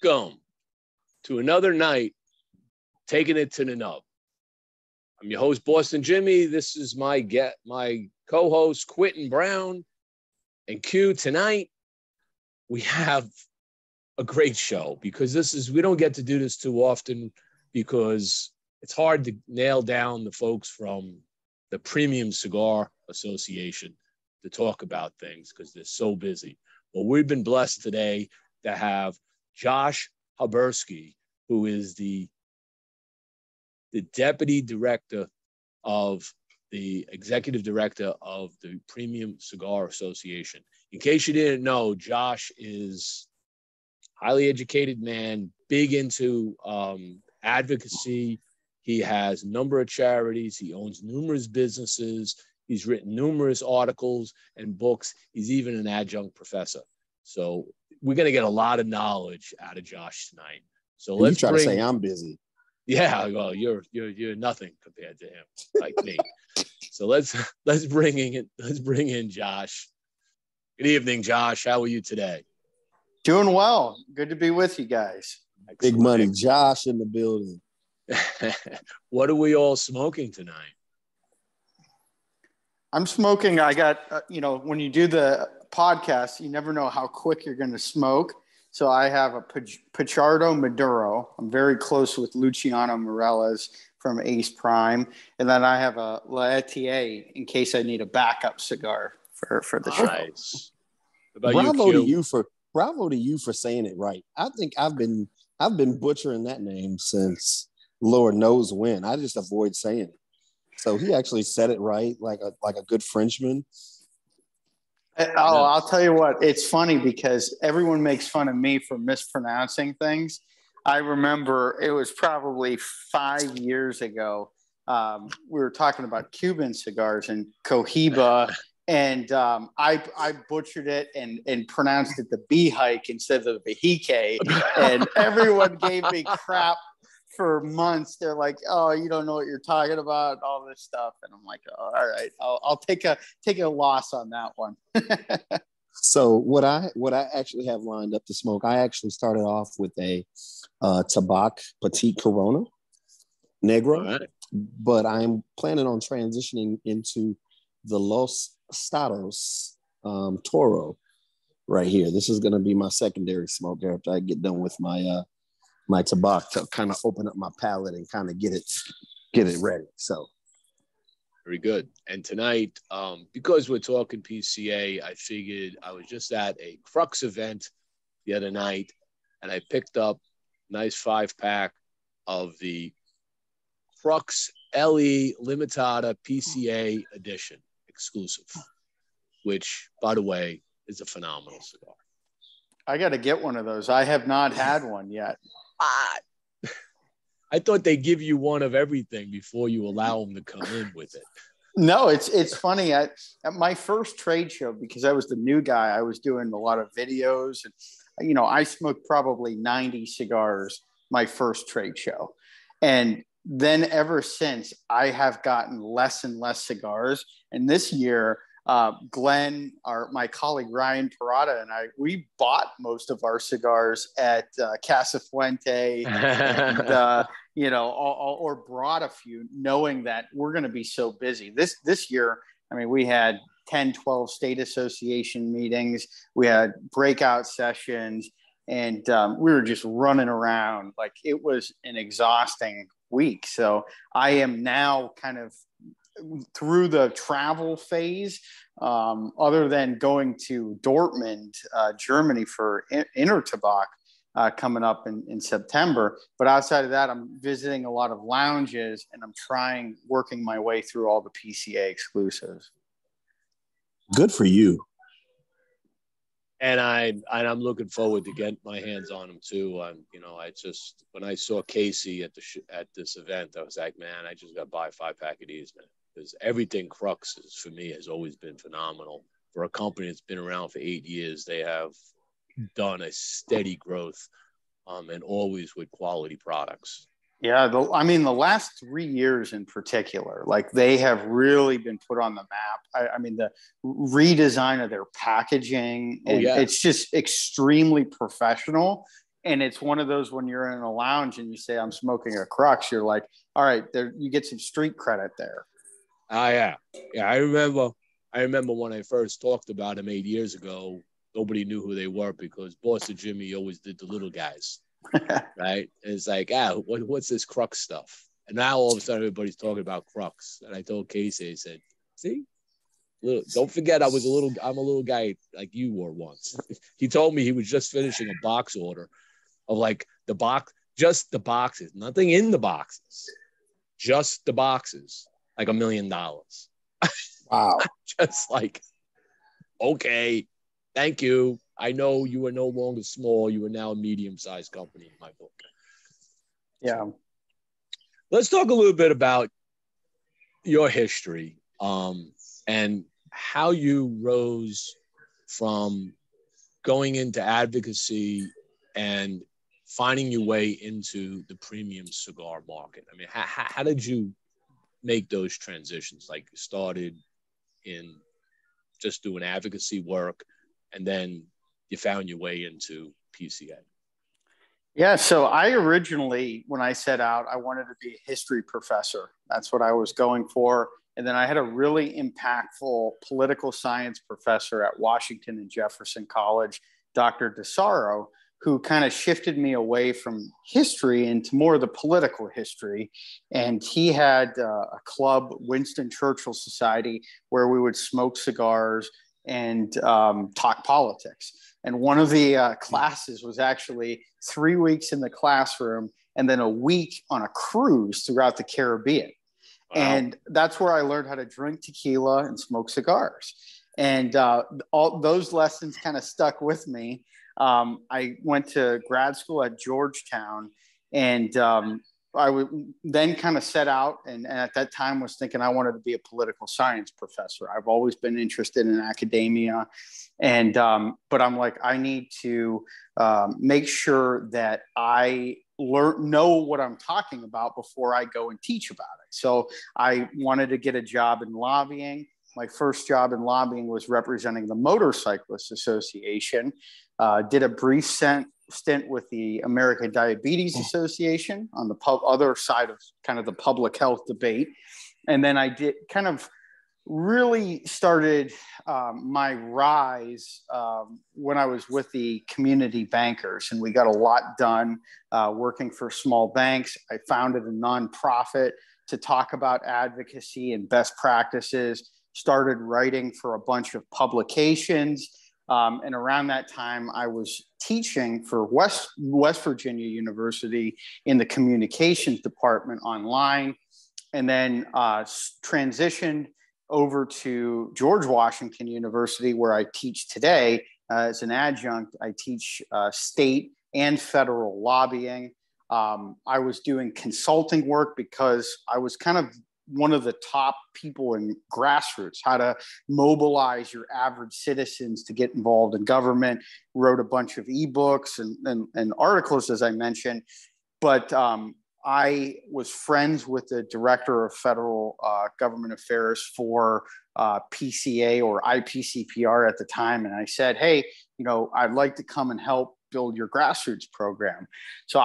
Welcome to another night, taking it to the nub. I'm your host, Boston Jimmie. This is my co-host, Quinton Brown. And Q, tonight, we have a great show because we don't get to do this too often because it's hard to nail down the folks from the Premium Cigar Association to talk about things because they're so busy. But we've been blessed today to have Josh Habursky, who is the deputy director of the executive director of the Premium Cigar Association. In case you didn't know, Josh is a highly educated man, big into advocacy. He has a number of charities. He owns numerous businesses. He's written numerous articles and books. He's even an adjunct professor. So we're going to get a lot of knowledge out of Josh tonight. So let's try to say I'm busy. Yeah, well, you're nothing compared to him, like me. So let's bring in Josh. Good evening, Josh. How are you today? Doing well. Good to be with you guys. Excellent. Big money, Josh in the building. What are we all smoking tonight? I'm smoking. I got, when you do the podcast, you never know how quick you're going to smoke. So I have a Pichardo Maduro. I'm very close with Luciano Morales from Ace Prime. And then I have a La Etier in case I need a backup cigar for the show. Nice. Bravo to you for saying it right. I think I've been butchering that name since Lord knows when. I just avoid saying it. So he actually said it right, like a good Frenchman. I'll tell you what, it's funny because everyone makes fun of me for mispronouncing things. I remember it was probably 5 years ago. We were talking about Cuban cigars and Cohiba, and I butchered it and pronounced it the bee hike instead of the vehique, and everyone gave me crap for months. They're like, "Oh, you don't know what you're talking about," all this stuff, and I'm like, oh, "All right, I'll take a loss on that one." So what I actually have lined up to smoke, I actually started off with a Tabac Petite Corona Negro, Right. but I'm planning on transitioning into the Los Estados Toro right here. This is going to be my secondary smoke after I get done with my my Tabac to kind of open up my palate and kind of get it ready. So Very good. And tonight, because we're talking PCA, I figured I was just at a Crux event the other night, and I picked up a nice 5-pack of the Crux LE Limitada PCA edition exclusive, which, by the way, is a phenomenal cigar. I got to get one of those. I have not had one yet. I thought they give you one of everything before you allow them to come in with it. No, it's funny. At my first trade show, because I was the new guy, I was doing a lot of videos, and I smoked probably 90 cigars my first trade show, and then ever since I have gotten less and less cigars. And this year, Glenn, my colleague Ryan Parada, and we bought most of our cigars at Casa Fuente, and or brought a few, knowing that we're going to be so busy. This year, I mean, we had 10, 12 state association meetings, we had breakout sessions, and we were just running around. Like, it was an exhausting week. So I am now kind of through the travel phase, other than going to Dortmund, Germany for Intertabac coming up in September. But outside of that, I'm visiting a lot of lounges, and I'm working my way through all the PCA exclusives. good for you. And I'm looking forward to getting my hands on them too. When I saw Casey at this event, I was like, man, I just got to buy a 5-pack of these, man. Because everything Crux for me has always been phenomenal. For a company that's been around for 8 years, they have done a steady growth, and always with quality products. Yeah, the last 3 years in particular, like, they have really been put on the map. I mean, the redesign of their packaging, and it's just extremely professional. And it's one of those when you're in a lounge and you say, I'm smoking a crux, you're like, all right, there, you get some street credit there. Oh, yeah. Yeah, I remember when I first talked about him 8 years ago, nobody knew who they were because Boston Jimmie always did the little guys, right? And it's like, what's this crux stuff? And now all of a sudden everybody's talking about crux. And I told Casey, I said, see, don't forget I'm a little guy like you were once. He told me he was just finishing a box order of like just the boxes, nothing in the boxes, just the boxes, like $1 million. Wow. Just like, okay, thank you. I know you are no longer small. You are now a medium-sized company in my book. Yeah. So, let's talk a little bit about your history and how you rose from going into advocacy and finding your way into the premium cigar market. I mean, how did you make those transitions? Like you started in just doing advocacy work and then you found your way into PCA. Yeah, so I originally, when I set out, I wanted to be a history professor. That's what I was going for. And then I had a really impactful political science professor at Washington and Jefferson College, Dr. DeSaro, who kind of shifted me away from history into more of the political history. And he had a club, Winston Churchill Society, where we would smoke cigars and talk politics. And one of the classes was actually 3 weeks in the classroom and then a week on a cruise throughout the Caribbean. Wow. And that's where I learned how to drink tequila and smoke cigars. And all those lessons kind of stuck with me. I went to grad school at Georgetown, and I would then kind of set out and at that time was thinking I wanted to be a political science professor. I've always been interested in academia. And but I'm like, I need to make sure that I know what I'm talking about before I go and teach about it. So I wanted to get a job in lobbying. My first job in lobbying was representing the Motorcyclists Association. Did a brief stint with the American Diabetes Association on the other side of kind of the public health debate. And then I did kind of really started my rise when I was with the community bankers, and we got a lot done working for small banks. I founded a nonprofit to talk about advocacy and best practices, started writing for a bunch of publications. And around that time, I was teaching for West Virginia University in the communications department online, and then transitioned over to George Washington University, where I teach today as an adjunct. I teach state and federal lobbying. I was doing consulting work because I was kind of one of the top people in grassroots, how to mobilize your average citizens to get involved in government, wrote a bunch of ebooks and articles, as I mentioned. But I was friends with the director of federal government affairs for PCA or IPCPR at the time. And I said, hey, I'd like to come and help build your grassroots program. So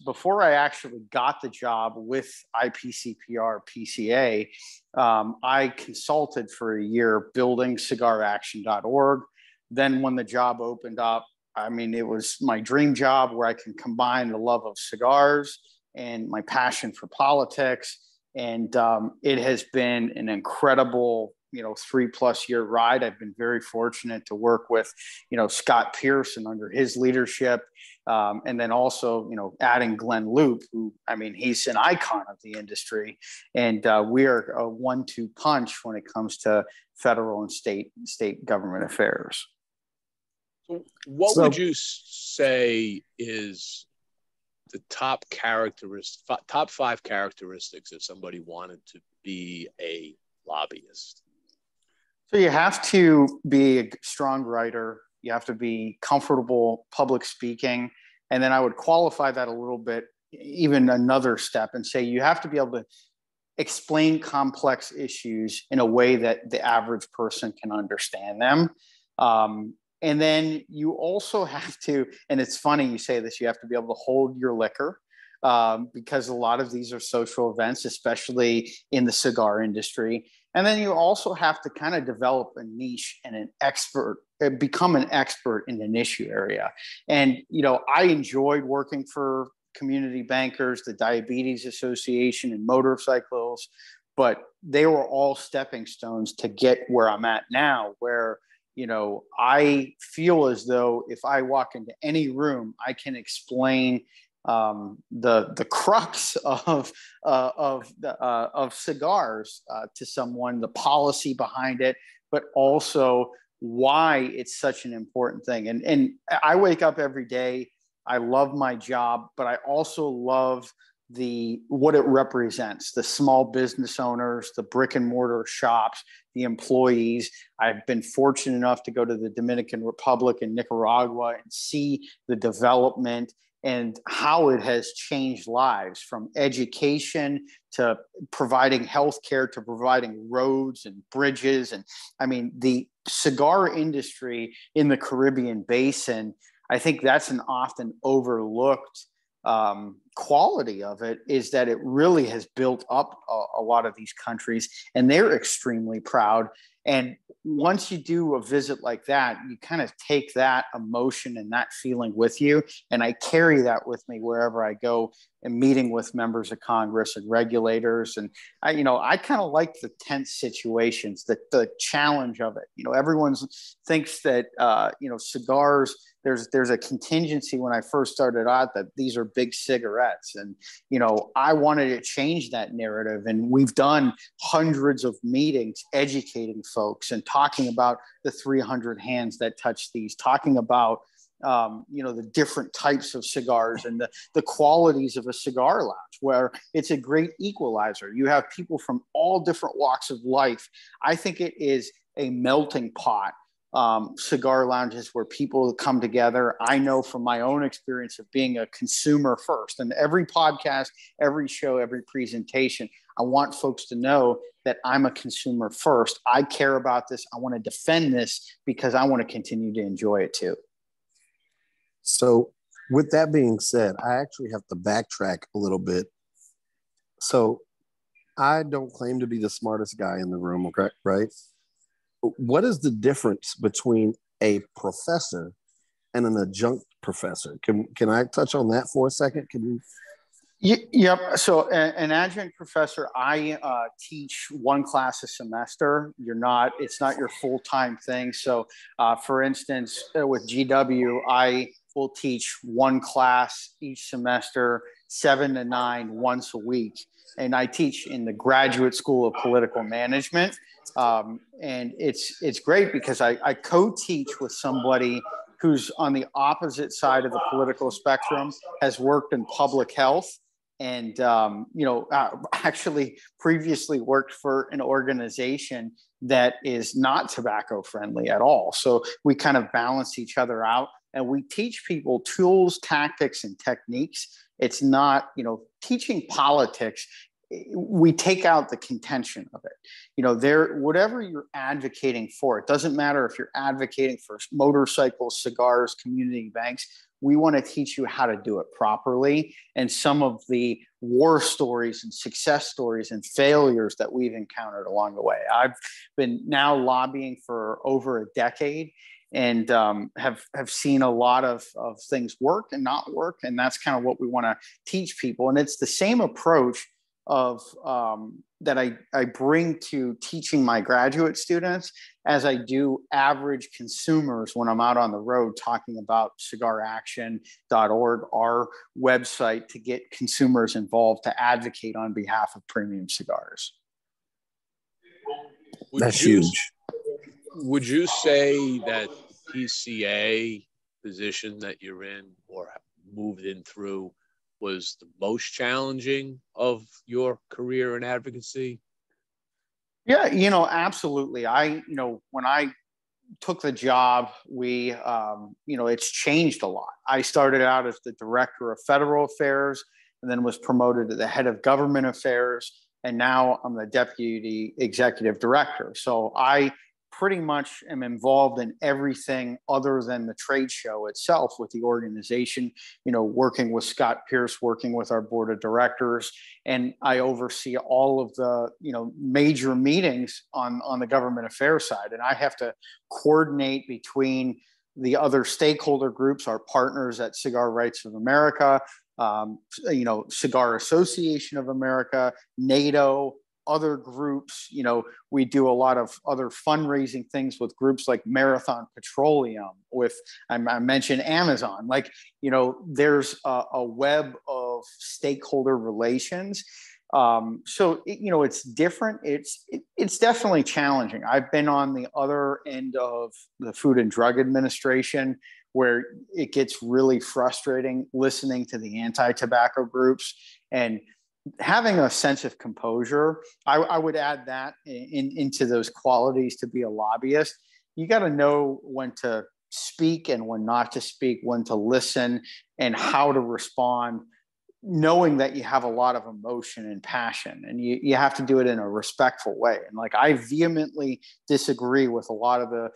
before I actually got the job with IPCPR PCA, I consulted for a year building cigaraction.org. Then when the job opened up, I mean, it was my dream job where I can combine the love of cigars and my passion for politics. And it has been an incredible 3+ year ride. I've been very fortunate to work with, Scott Pearson under his leadership. And then also, adding Glenn Loop, who, I mean, he's an icon of the industry. And we are a 1-2 punch when it comes to federal and state government affairs. So what would you say is the top 5 characteristics if somebody wanted to be a lobbyist? So you have to be a strong writer. You have to be comfortable public speaking. And then I would qualify that a little bit, even another step, and say you have to be able to explain complex issues in a way that the average person can understand them. And then you also have to, and it's funny you say this, you have to be able to hold your liquor, because a lot of these are social events, especially in the cigar industry. And then you also have to kind of develop a niche and become an expert in an issue area. And, I enjoyed working for community bankers, the Diabetes Association, and motorcycles, but they were all stepping stones to get where I'm at now, where, I feel as though if I walk into any room, I can explain the crux of cigars to someone, the policy behind it, but also why it's such an important thing. And I wake up every day. I love my job, but I also love what it represents, the small business owners, the brick and mortar shops, the employees. I've been fortunate enough to go to the Dominican Republic and Nicaragua and see the development and how it has changed lives, from education to providing healthcare to providing roads and bridges. And I mean, the cigar industry in the Caribbean basin, I think that's an often overlooked quality of it, is that it really has built up a lot of these countries, and they're extremely proud. And once you do a visit like that, you kind of take that emotion and that feeling with you. And I carry that with me wherever I go, and meeting with members of Congress and regulators. And I kind of like the tense situations, the challenge of it. Everyone thinks that, cigars, there's a contingency when I first started out that these are big cigarettes. And, I wanted to change that narrative. And we've done hundreds of meetings educating folks and talking about the 300 hands that touch these, talking about, the different types of cigars and the qualities of a cigar lounge, where it's a great equalizer. You have people from all different walks of life. I think it is a melting pot. Cigar lounges where people come together. I know from my own experience of being a consumer first, and every podcast, every show, every presentation, I want folks to know that I'm a consumer first. I care about this. I want to defend this because I want to continue to enjoy it too. So with that being said, I actually have to backtrack a little bit. So I don't claim to be the smartest guy in the room, okay, right? What is the difference between a professor and an adjunct professor? Can I touch on that for a second? Can you? Yep. So an adjunct professor, I teach one class a semester. It's not your full-time thing. So for instance, with GW, I will teach one class each semester, 7 to 9, once a week. And I teach in the Graduate School of Political Management. And it's great because I co-teach with somebody who's on the opposite side of the political spectrum, has worked in public health, and actually previously worked for an organization that is not tobacco friendly at all. So we kind of balance each other out, and we teach people tools, tactics, and techniques. It's not, teaching politics. We take out the contention of it. Whatever you're advocating for, it doesn't matter if you're advocating for motorcycles, cigars, community banks. We want to teach you how to do it properly. And some of the war stories and success stories and failures that we've encountered along the way. I've been now lobbying for over a decade, and have seen a lot of things work and not work. And that's kind of what we want to teach people. And it's the same approach of that I bring to teaching my graduate students as I do average consumers when I'm out on the road talking about cigaraction.org, our website to get consumers involved to advocate on behalf of premium cigars. That's huge. Would you say that PCA position that you're in or moved in through was the most challenging of your career in advocacy? Yeah, absolutely. When I took the job, it's changed a lot. I started out as the director of federal affairs and then was promoted to the head of government affairs. And now I'm the deputy executive director. So I pretty much am involved in everything other than the trade show itself with the organization, working with Scott Pierce, working with our board of directors. And I oversee all of the, major meetings on the government affairs side. And I have to coordinate between the other stakeholder groups, our partners at Cigar Rights of America, Cigar Association of America, NATO, other groups. We do a lot of other fundraising things with groups like Marathon Petroleum, with, I mentioned Amazon, there's a web of stakeholder relations. So it's different. It's definitely challenging. I've been on the other end of the Food and Drug Administration, where it gets really frustrating listening to the anti-tobacco groups and having a sense of composure. I would add that into those qualities to be a lobbyist. You got to know when to speak and when not to speak, when to listen, and how to respond, knowing that you have a lot of emotion and passion, and you have to do it in a respectful way. And I vehemently disagree with a lot of the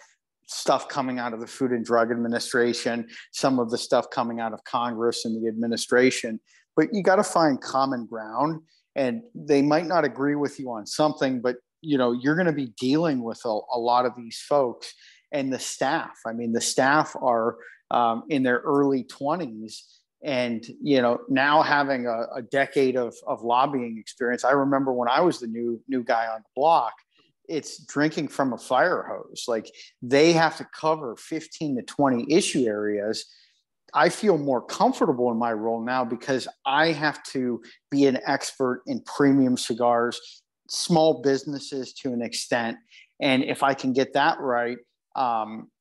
stuff coming out of the Food and Drug Administration, some of the stuff coming out of Congress and the administration, but you got to find common ground. And they might not agree with you on something, but you're going to be dealing with a lot of these folks and the staff. I mean, the staff are in their early 20s. And, now having a decade of lobbying experience. I remember when I was the new guy on the block, it's drinking from a fire hose. They have to cover 15 to 20 issue areas. I feel more comfortable in my role now because I have to be an expert in premium cigars, small businesses to an extent. And if I can get that right,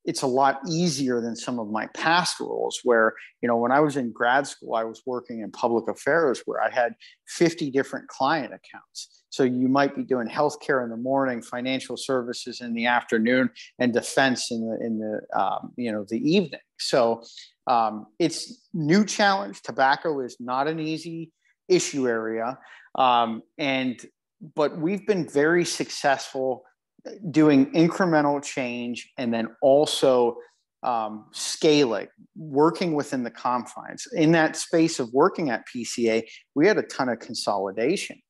it's a lot easier than some of my past roles where, when I was in grad school, I was working in public affairs where I had 50 different client accounts. So you might be doing healthcare in the morning, financial services in the afternoon, and defense in the evening. So it's new challenge. Tobacco is not an easy issue area. But we've been very successful doing incremental change and then also scaling, working within the confines. In that space of working at PCA, we had a ton of consolidation.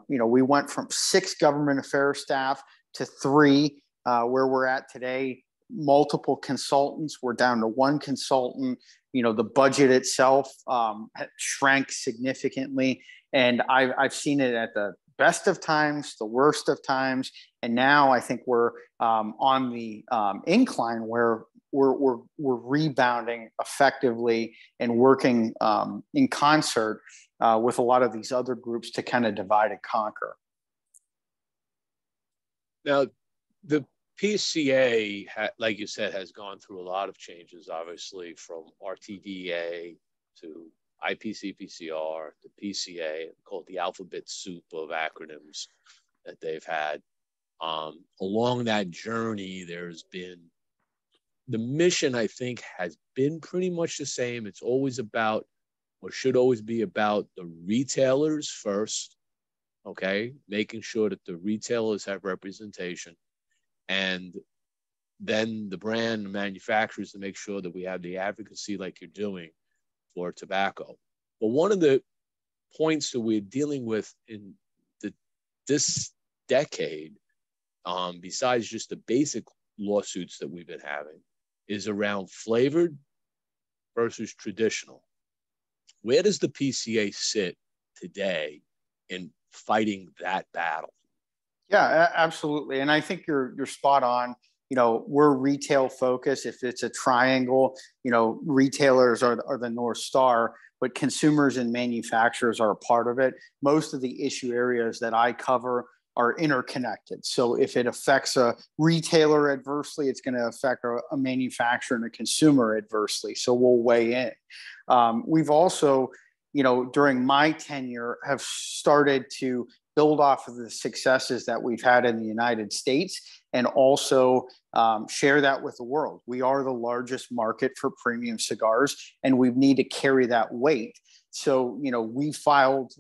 We went from 6 government affairs staff to 3, where we're at today. Multiple consultants. We're down to 1 consultant. The budget itself shrank significantly. And I've seen it at the best of times, the worst of times. And now I think we're on the incline where we're rebounding effectively and working in concert with a lot of these other groups to kind of divide and conquer. Now, the PCA, like you said, has gone through a lot of changes, obviously, from RTDA to IPCPCR to PCA, called the alphabet soup of acronyms that they've had. Along that journey, there's been the mission, I think, has been pretty much the same. It's always about, or should always be about, the retailers first, okay? Making sure that the retailers have representation, and then the brand and manufacturers to make sure that we have the advocacy like you're doing for tobacco. But one of the points that we're dealing with in this decade, besides just the basic lawsuits that we've been having, is around flavored versus traditional. Where does the PCA sit today in fighting that battle? Yeah, absolutely. And I think you're spot on. We're retail focused. If it's a triangle, retailers are the North Star, but consumers and manufacturers are a part of it. Most of the issue areas that I cover are interconnected. So if it affects a retailer adversely, it's going to affect a manufacturer and a consumer adversely. So we'll weigh in. We've also, during my tenure, have started to build off of the successes that we've had in the United States and also share that with the world. We are the largest market for premium cigars, and we need to carry that weight. So, we filed,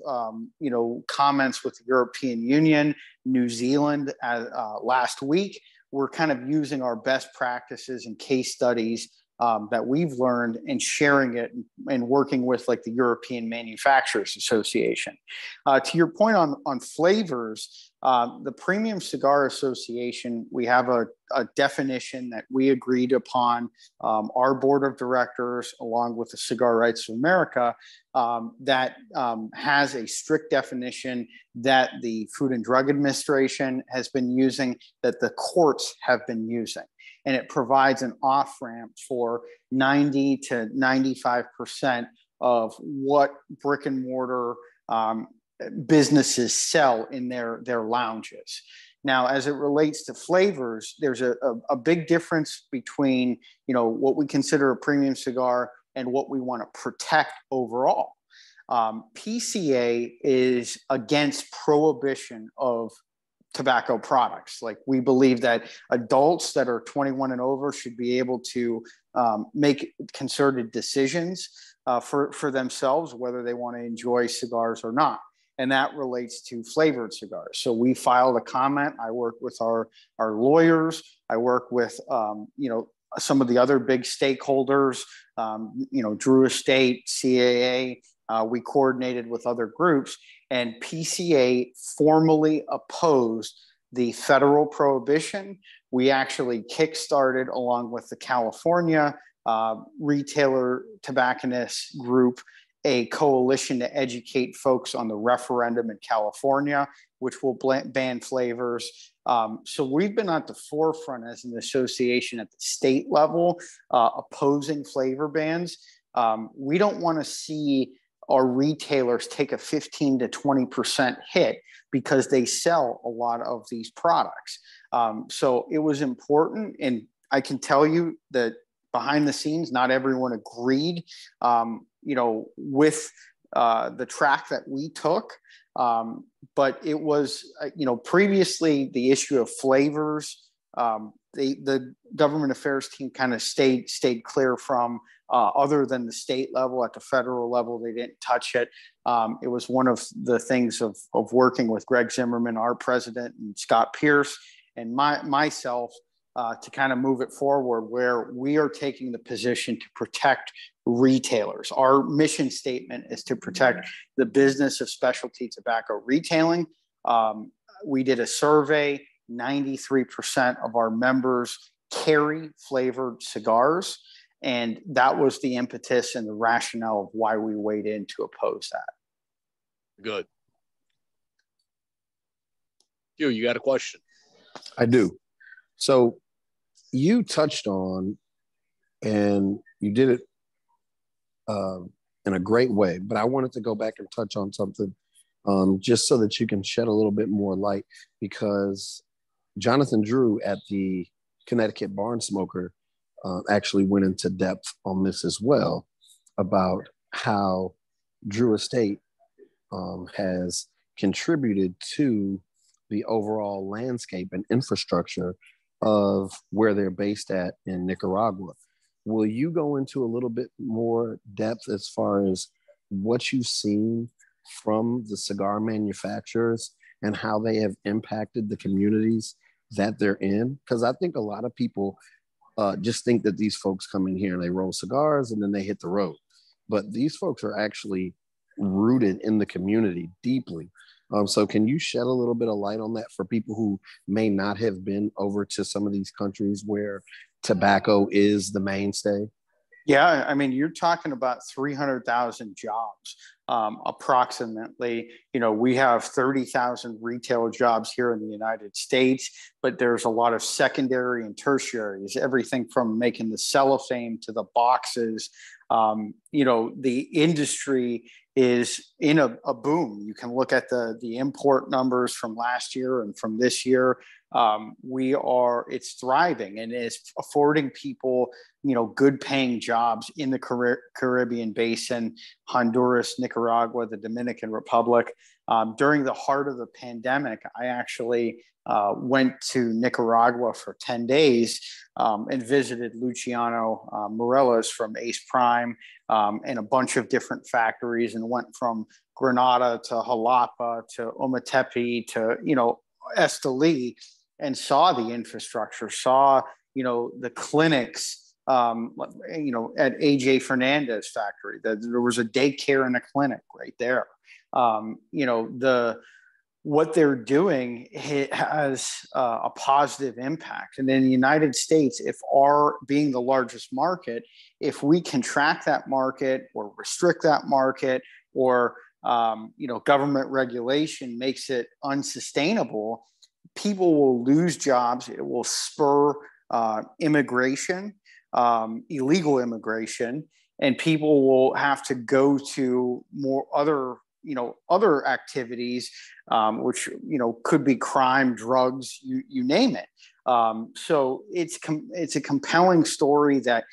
comments with the European Union, New Zealand last week, we're kind of using our best practices and case studies that we've learned and sharing it and working with like the European Manufacturers Association. To your point on flavors, the Premium Cigar Association, we have a definition that we agreed upon, our board of directors, along with the Cigar Rights of America, that has a strict definition that the Food and Drug Administration has been using, that the courts have been using. And it provides an off-ramp for 90 to 95% of what brick and mortar businesses sell in their lounges. Now, as it relates to flavors, there's a big difference between, you know, what we consider a premium cigar and what we want to protect overall. PCA is against prohibition of tobacco products. Like, we believe that adults that are 21 and over should be able to make concerted decisions for themselves, whether they want to enjoy cigars or not. And that relates to flavored cigars. So we filed a comment. I work with our lawyers. I work with, you know, some of the other big stakeholders, you know, Drew Estate, CAA. We coordinated with other groups, and PCA formally opposed the federal prohibition. We actually kickstarted, along with the California retailer tobacconist group, a coalition to educate folks on the referendum in California, which will ban flavors. So we've been at the forefront as an association at the state level, opposing flavor bans. We don't want to see our retailers take a 15 to 20% hit because they sell a lot of these products. So it was important. And I can tell you that behind the scenes, not everyone agreed, you know, with the track that we took. But it was, you know, previously the issue of flavors, the government affairs team kind of stayed clear from, other than the state level. At the federal level, they didn't touch it. It was one of the things of working with Greg Zimmerman, our president, and Scott Pierce, and myself, to kind of move it forward, where we are taking the position to protect retailers. Our mission statement is to protect the business of specialty tobacco retailing. We did a survey. 93% of our members carry flavored cigars. And that was the impetus and the rationale of why we weighed in to oppose that. Good. You got a question? I do. So you touched on, and you did it in a great way, but I wanted to go back and touch on something just so that you can shed a little bit more light, because Jonathan Drew at the Connecticut Barn Smoker actually went into depth on this as well, about how Drew Estate has contributed to the overall landscape and infrastructure of where they're based at in Nicaragua. Will you go into a little bit more depth as far as what you've seen from the cigar manufacturers and how they have impacted the communities that they're in? Because I think a lot of people just think that these folks come in here and they roll cigars and then they hit the road. But these folks are actually rooted in the community deeply. So can you shed a little bit of light on that for people who may not have been over to some of these countries where tobacco is the mainstay? Yeah, I mean, you're talking about 300,000 jobs, approximately. You know, we have 30,000 retail jobs here in the United States, but there's a lot of secondary and tertiaries, everything from making the cellophane to the boxes. You know, the industry is in a boom. You can look at the import numbers from last year and from this year. It's thriving, and it's affording people, you know, good paying jobs in the Caribbean basin, Honduras, Nicaragua, the Dominican Republic. During the heart of the pandemic, I actually went to Nicaragua for 10 days and visited Luciano Morelos from Ace Prime and a bunch of different factories, and went from Granada to Jalapa to Ometepe to, you know, Esteli. and saw the infrastructure, saw, the clinics, at AJ Fernandez factory, that there was a daycare and a clinic right there. What they're doing has a positive impact. And in the United States, if our being the largest market, if we contract that market or restrict that market, or government regulation makes it unsustainable, people will lose jobs. It will spur immigration, illegal immigration, and people will have to go to more other activities, which could be crime, drugs, you name it. So it's a compelling story that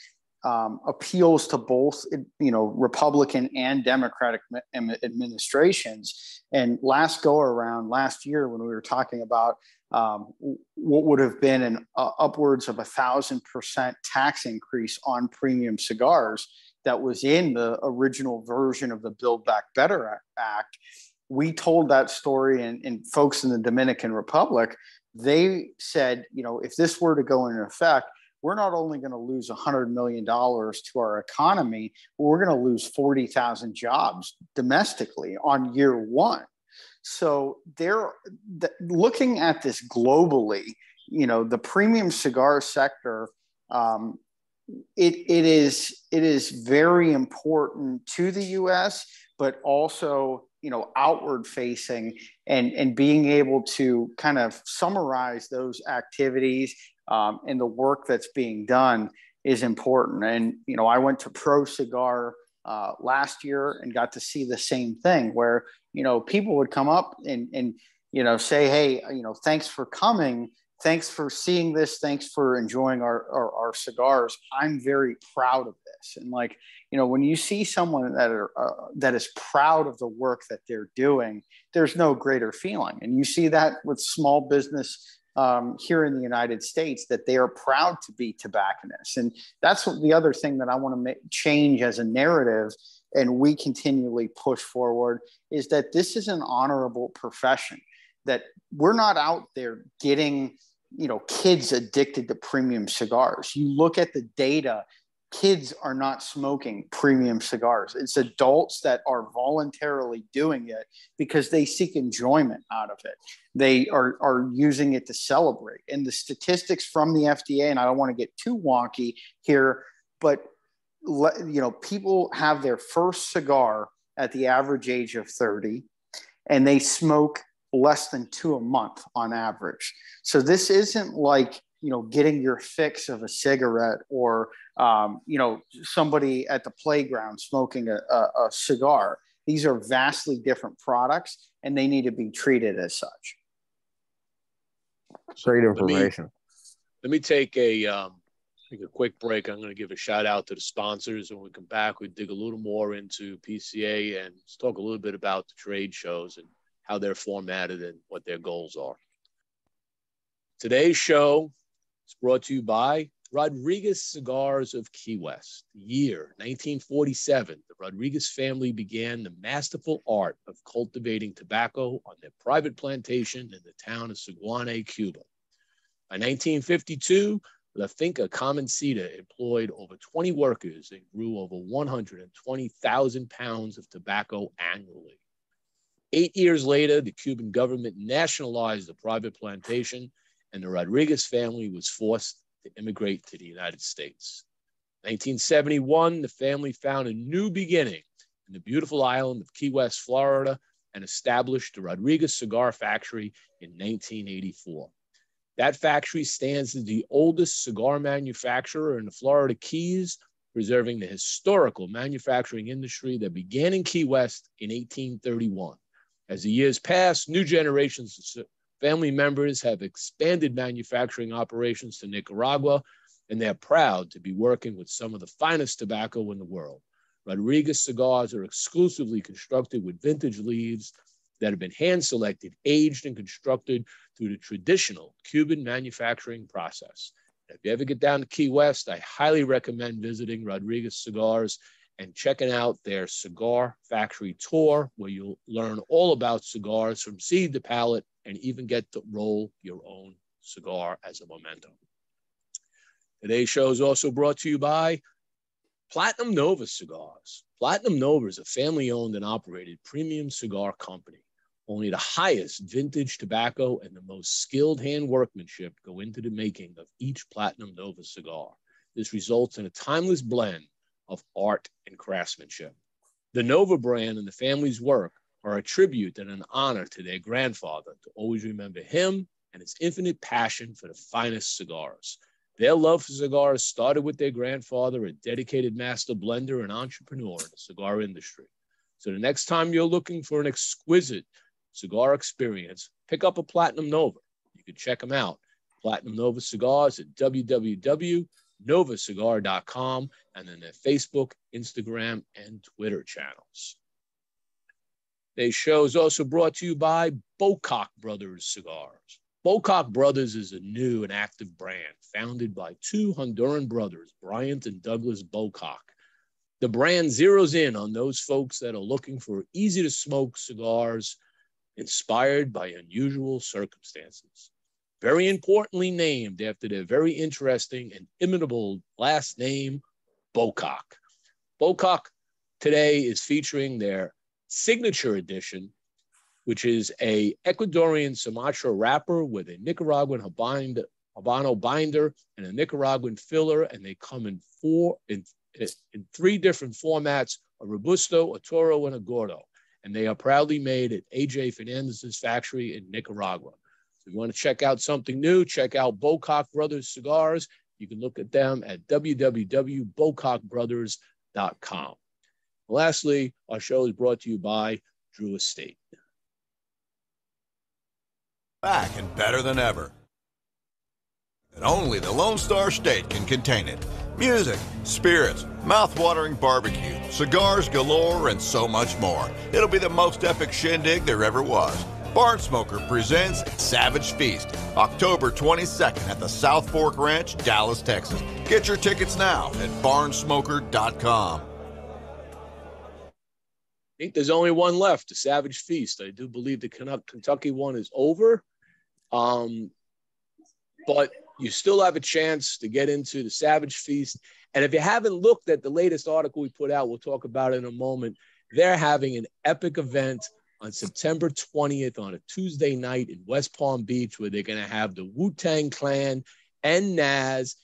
appeals to both Republican and Democratic administrations. And last year, when we were talking about what would have been an upwards of 1,000% tax increase on premium cigars that was in the original version of the Build Back Better Act, we told that story, and folks in the Dominican Republic, they said, if this were to go into effect, we're not only going to lose $100 million to our economy, but we're going to lose 40,000 jobs domestically on year one. So they're looking at this globally. The premium cigar sector, it is very important to the U.S., but also outward facing, and being able to kind of summarize those activities and the work that's being done is important. And I went to Pro Cigar last year and got to see the same thing, where people would come up and say, hey, thanks for coming. Thanks for seeing this. Thanks for enjoying our cigars. I'm very proud of this. And when you see someone that is proud of the work that they're doing, there's no greater feeling. And you see that with small business here in the United States, that they are proud to be tobacconists. And that's the other thing that I want to change as a narrative, and we continually push forward, is that this is an honorable profession, that we're not out there getting kids addicted to premium cigars. You look at the data, kids are not smoking premium cigars. It's adults that are voluntarily doing it because they seek enjoyment out of it. They are using it to celebrate. And the statistics from the FDA, and I don't want to get too wonky here, but people have their first cigar at the average age of 30, and they smoke less than 2 a month on average. So this isn't like, getting your fix of a cigarette, or, somebody at the playground smoking a cigar. These are vastly different products, and they need to be treated as such. Great information. Let me take a quick break. I'm going to give a shout out to the sponsors. When we come back, we dig a little more into PCA and let's talk a little bit about the trade shows and how they're formatted and what their goals are. Today's show is brought to you by Rodriguez Cigars of Key West. The year 1947, the Rodriguez family began the masterful art of cultivating tobacco on their private plantation in the town of Suguane, Cuba. By 1952, La Finca Comencita employed over 20 workers and grew over 120,000 pounds of tobacco annually. 8 years later, the Cuban government nationalized the private plantation, and the Rodriguez family was forced to immigrate to the United States. In 1971, the family found a new beginning in the beautiful island of Key West, Florida, and established the Rodriguez Cigar Factory in 1984. That factory stands as the oldest cigar manufacturer in the Florida Keys, preserving the historical manufacturing industry that began in Key West in 1831. As the years pass, new generations of family members have expanded manufacturing operations to Nicaragua, and they're proud to be working with some of the finest tobacco in the world. Rodriguez cigars are exclusively constructed with vintage leaves that have been hand-selected, aged, and constructed through the traditional Cuban manufacturing process. If you ever get down to Key West, I highly recommend visiting Rodriguez Cigars and checking out their cigar factory tour, where you'll learn all about cigars from seed to palate and even get to roll your own cigar as a memento. Today's show is also brought to you by Platinum Nova Cigars. Platinum Nova is a family-owned and operated premium cigar company. Only the highest vintage tobacco and the most skilled hand workmanship go into the making of each Platinum Nova cigar. This results in a timeless blend of art and craftsmanship. The Nova brand and the family's work are a tribute and an honor to their grandfather to always remember him and his infinite passion for the finest cigars. Their love for cigars started with their grandfather, a dedicated master blender and entrepreneur in the cigar industry. So the next time you're looking for an exquisite cigar experience, pick up a Platinum Nova. You can check them out. Platinum Nova Cigars at www.novacigar.com and then their Facebook, Instagram, and Twitter channels. Today's show is also brought to you by Boccock Brothers Cigars. Boccock Brothers is a new and active brand founded by two Honduran brothers, Bryant and Douglas Boccock. The brand zeroes in on those folks that are looking for easy-to-smoke cigars inspired by unusual circumstances. Very importantly named after their very interesting and imitable last name, Boccock. Boccock today is featuring their signature edition, which is a Ecuadorian Sumatra wrapper with a Nicaraguan Habano binder and a Nicaraguan filler, and they come in three different formats: a Robusto, a Toro, and a Gordo. And they are proudly made at A.J. Fernandez's factory in Nicaragua. So if you want to check out something new, check out Boccock Brothers Cigars. You can look at them at www.boccockbrothers.com. Lastly, our show is brought to you by Drew Estate. Back and better than ever. And only the Lone Star State can contain it. Music, spirits, mouth-watering barbecue, cigars galore, and so much more. It'll be the most epic shindig there ever was. Barnsmoker presents Savage Feast, October 22nd at the South Fork Ranch, Dallas, Texas. Get your tickets now at barnsmoker.com. I think there's only one left, the Savage Feast. I do believe the Kentucky one is over. But you still have a chance to get into the Savage Feast. And if you haven't looked at the latest article we put out, we'll talk about it in a moment. They're having an epic event on September 20th on a Tuesday night in West Palm Beach, where they're going to have the Wu-Tang Clan and Nas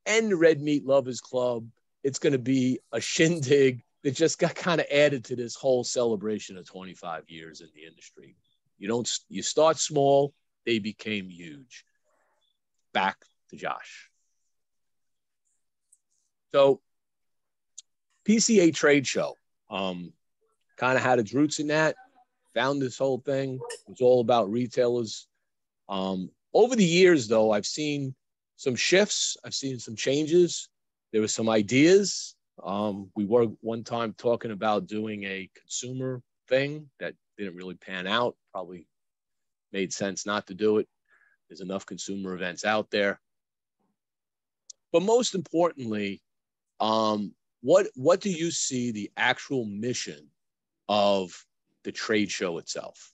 and the Red Meat Lovers Club. It's going to be a shindig that just got kind of added to this whole celebration of 25 years in the industry. You start small, they became huge. Back to Josh. So PCA trade show, kind of had its roots in that, found this whole thing. It was all about retailers. Over the years, though, I've seen some shifts. I've seen some changes. There were some ideas. We were one time talking about doing a consumer thing that didn't really pan out. Probably made sense not to do it. There's enough consumer events out there. But most importantly, what do you see the actual mission of the trade show itself?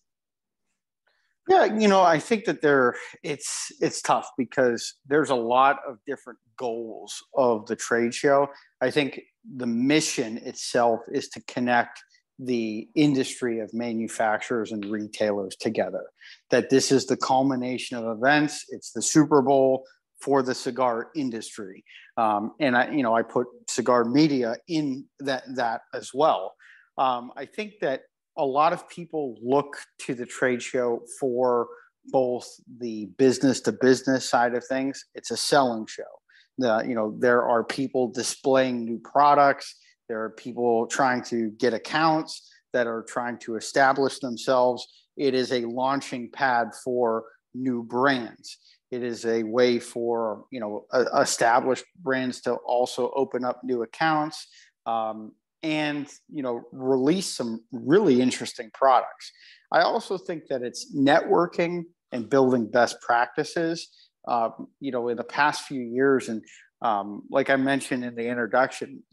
Yeah, I think that it's tough because there's a lot of different goals of the trade show. I think the mission itself is to connect the industry of manufacturers and retailers together, that this is the culmination of events. It's the Super Bowl for the cigar industry. And I put cigar media in that as well. I think that a lot of people look to the trade show for both the business to business side of things. It's a selling show. There are people displaying new products. There are people trying to get accounts that are trying to establish themselves. It is a launching pad for new brands. It is a way for, established brands to also open up new accounts and, release some really interesting products. I also think that it's networking and building best practices. In the past few years, and like I mentioned in the introduction,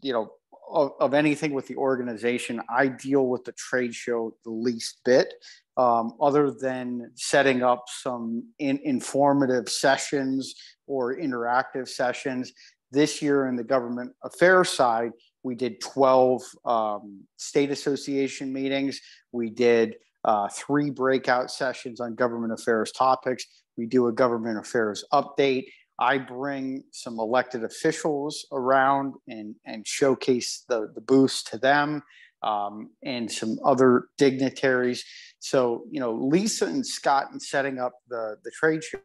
of anything with the organization, I deal with the trade show the least bit, other than setting up some informative sessions or interactive sessions. This year in the government affairs side, we did 12 state association meetings. We did 3 breakout sessions on government affairs topics. We do a government affairs update. I bring some elected officials around and showcase the booths to them, and some other dignitaries. So, Lisa and Scott, in setting up the trade show,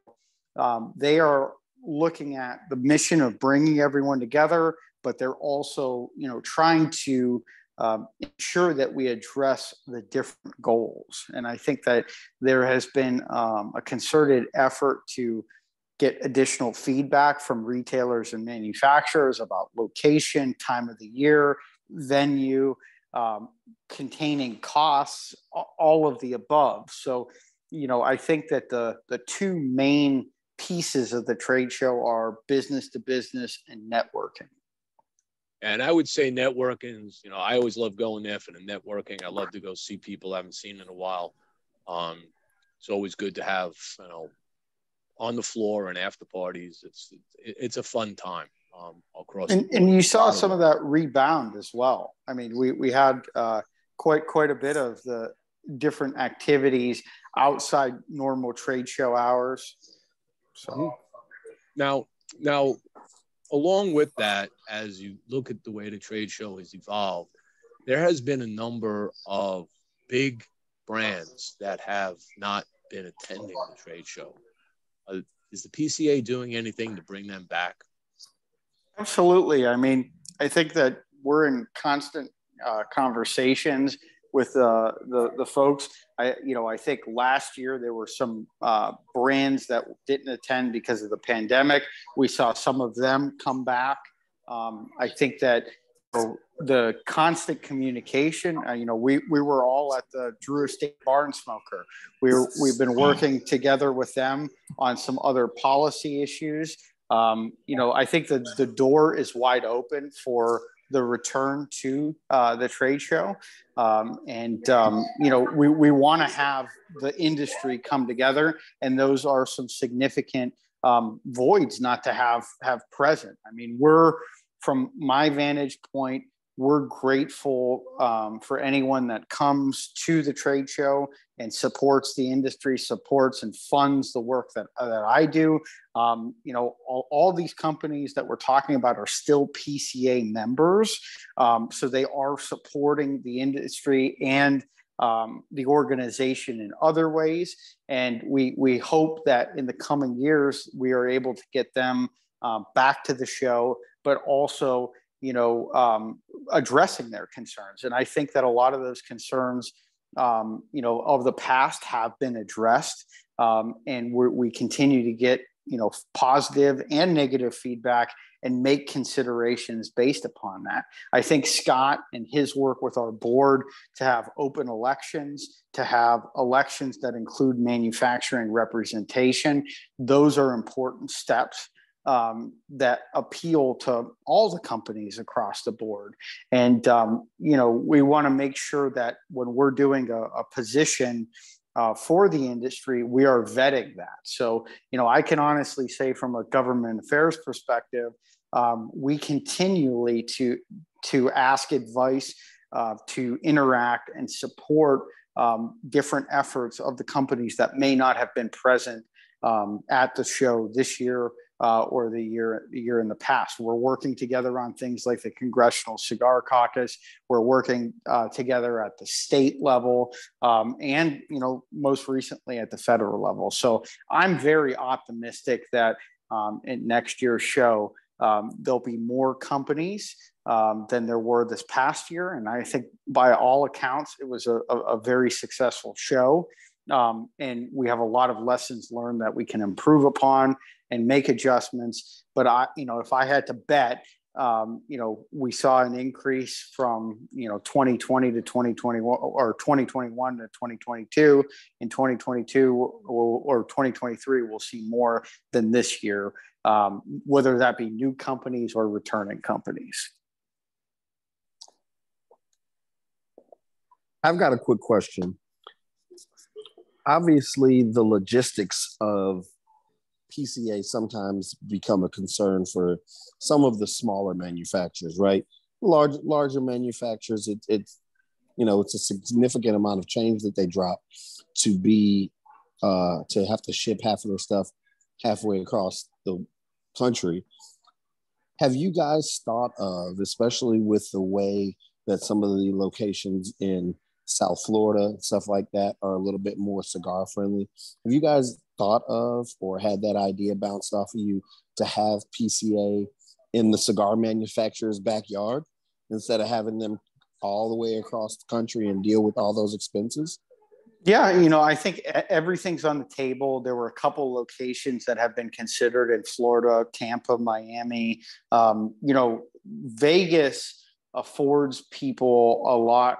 they are looking at the mission of bringing everyone together, but they're also, trying to ensure that we address the different goals. And I think that there has been a concerted effort to get additional feedback from retailers and manufacturers about location, time of the year, venue, containing costs, all of the above. So, I think that the 2 main pieces of the trade show are business to business and networking. And I would say networking, I always love going there for the networking. I love to go see people I haven't seen in a while. It's always good to have, on the floor and after parties. It's a fun time across. And you saw some of that rebound as well. I mean, we had quite a bit of the different activities outside normal trade show hours. So now, along with that, as you look at the way the trade show has evolved, there has been a number of big brands that have not been attending the trade show. Is the PCA doing anything to bring them back? Absolutely. I mean, I think that we're in constant conversations with the folks. I think last year there were some brands that didn't attend because of the pandemic. We saw some of them come back. I think that the constant communication, we were all at the Drew Estate Bar and Smoker. We've been working together with them on some other policy issues. I think that the door is wide open for the return to the trade show. We want to have the industry come together, and those are some significant voids not to have present. I mean, from my vantage point, we're grateful for anyone that comes to the trade show and supports the industry, supports and funds the work that I do. All these companies that we're talking about are still PCA members. So they are supporting the industry and the organization in other ways. And we hope that in the coming years, we are able to get them back to the show, but also addressing their concerns. And I think that a lot of those concerns, of the past have been addressed. And we continue to get, positive and negative feedback and make considerations based upon that. I think Scott and his work with our board to have open elections, to have elections that include manufacturing representation, those are important steps that appeal to all the companies across the board. And, we want to make sure that when we're doing a position for the industry, we are vetting that. So, I can honestly say from a government affairs perspective, we continually to ask advice, to interact and support different efforts of the companies that may not have been present at the show this year or the year in the past. We're working together on things like the Congressional Cigar Caucus. We're working together at the state level and, most recently at the federal level. So I'm very optimistic that in next year's show, there'll be more companies than there were this past year. And I think by all accounts, it was a very successful show. And we have a lot of lessons learned that we can improve upon and make adjustments. But if I had to bet, we saw an increase from 2020 to 2021 or 2021 to 2022. In 2022 or 2023, we'll see more than this year, whether that be new companies or returning companies. I've got a quick question. Obviously, the logistics of PCA sometimes become a concern for some of the smaller manufacturers, right? Larger manufacturers, it's a significant amount of change that they drop to be to have to ship half of their stuff halfway across the country. Have you guys thought of, especially with the way that some of the locations in South Florida, stuff like that, are a little bit more cigar friendly? Have you guys thought of or had that idea bounced off of you to have PCA in the cigar manufacturer's backyard instead of having them all the way across the country and deal with all those expenses? Yeah, I think everything's on the table. There were a couple locations that have been considered in Florida, Tampa, Miami. Vegas affords people a lot,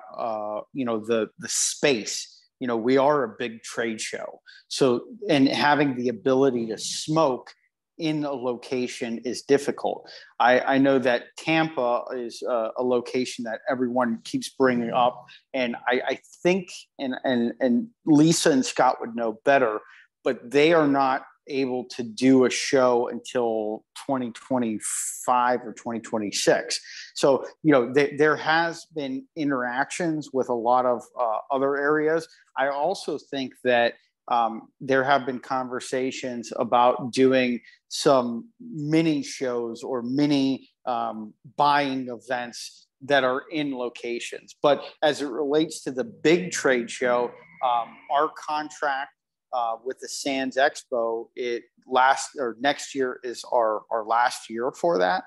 the space. We are a big trade show. So, and having the ability to smoke in a location is difficult. I know that Tampa is a location that everyone keeps bringing up. And I think, and Lisa and Scott would know better, but they are not able to do a show until 2025 or 2026. So, there has been interactions with a lot of other areas. I also think that there have been conversations about doing some mini shows or mini buying events that are in locations. But as it relates to the big trade show, our contract with the Sands Expo, next year is our last year for that.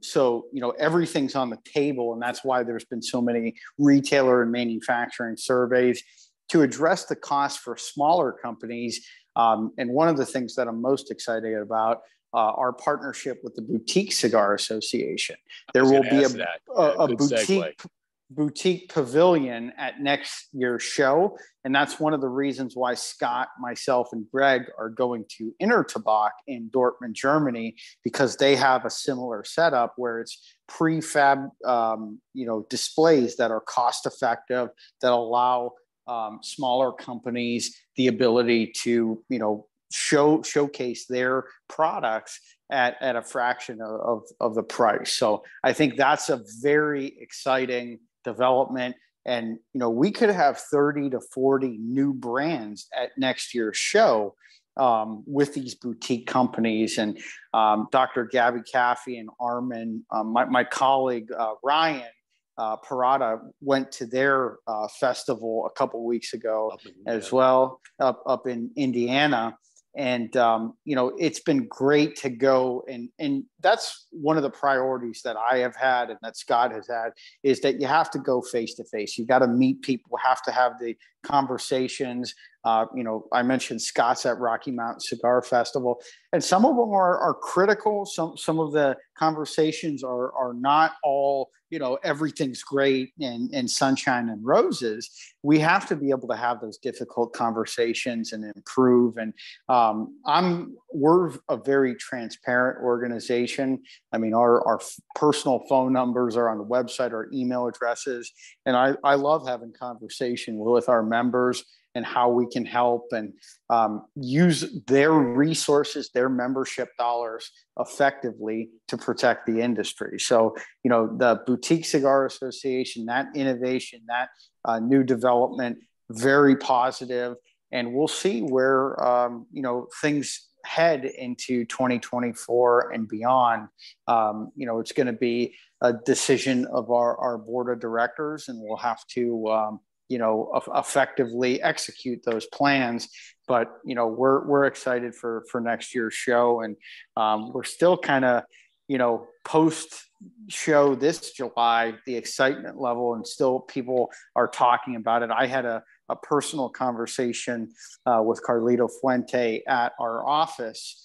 So, everything's on the table, and that's why there's been so many retailer and manufacturing surveys to address the cost for smaller companies. And one of the things that I'm most excited about, our partnership with the Boutique Cigar Association. There will be a boutique pavilion at next year's show. And that's one of the reasons why Scott, myself, and Greg are going to Intertabak in Dortmund, Germany, because they have a similar setup where it's prefab, displays that are cost effective, that allow smaller companies the ability to, showcase their products at a fraction of the price. So I think that's a very exciting development. And, we could have 30 to 40 new brands at next year's show with these boutique companies. And Dr. Gabby Caffey and Armin, my colleague, Ryan, Parada went to their festival a couple weeks ago as well, up in Indiana. And, it's been great to go. And that's one of the priorities that I have had and that Scott has had, is that you have to go face to face. You got to meet people, have to have the conversations. I mentioned Scott's at Rocky Mountain Cigar Festival, and some of them are critical. Some of the conversations are not all, everything's great and sunshine and roses. We have to be able to have those difficult conversations and improve. And we're a very transparent organization. I mean, our personal phone numbers are on the website, our email addresses, and I love having conversation with our members and how we can help and use their resources, their membership dollars effectively to protect the industry. So, the Boutique Cigar Association, that innovation, that new development, very positive. And we'll see where, things head into 2024 and beyond. It's going to be a decision of our board of directors, and we'll have to, effectively execute those plans. But, we're excited for next year's show. And we're still kind of, post show this July, the excitement level, and still people are talking about it. I had a personal conversation with Carlito Fuente at our office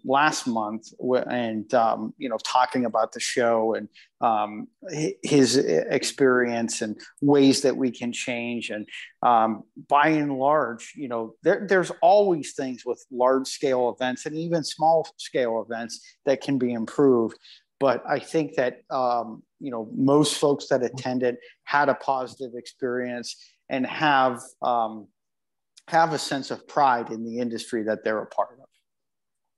last month, and talking about the show and his experience and ways that we can change. And by and large, there's always things with large scale events and even small scale events that can be improved. But I think that most folks that attended had a positive experience and have a sense of pride in the industry that they're a part of.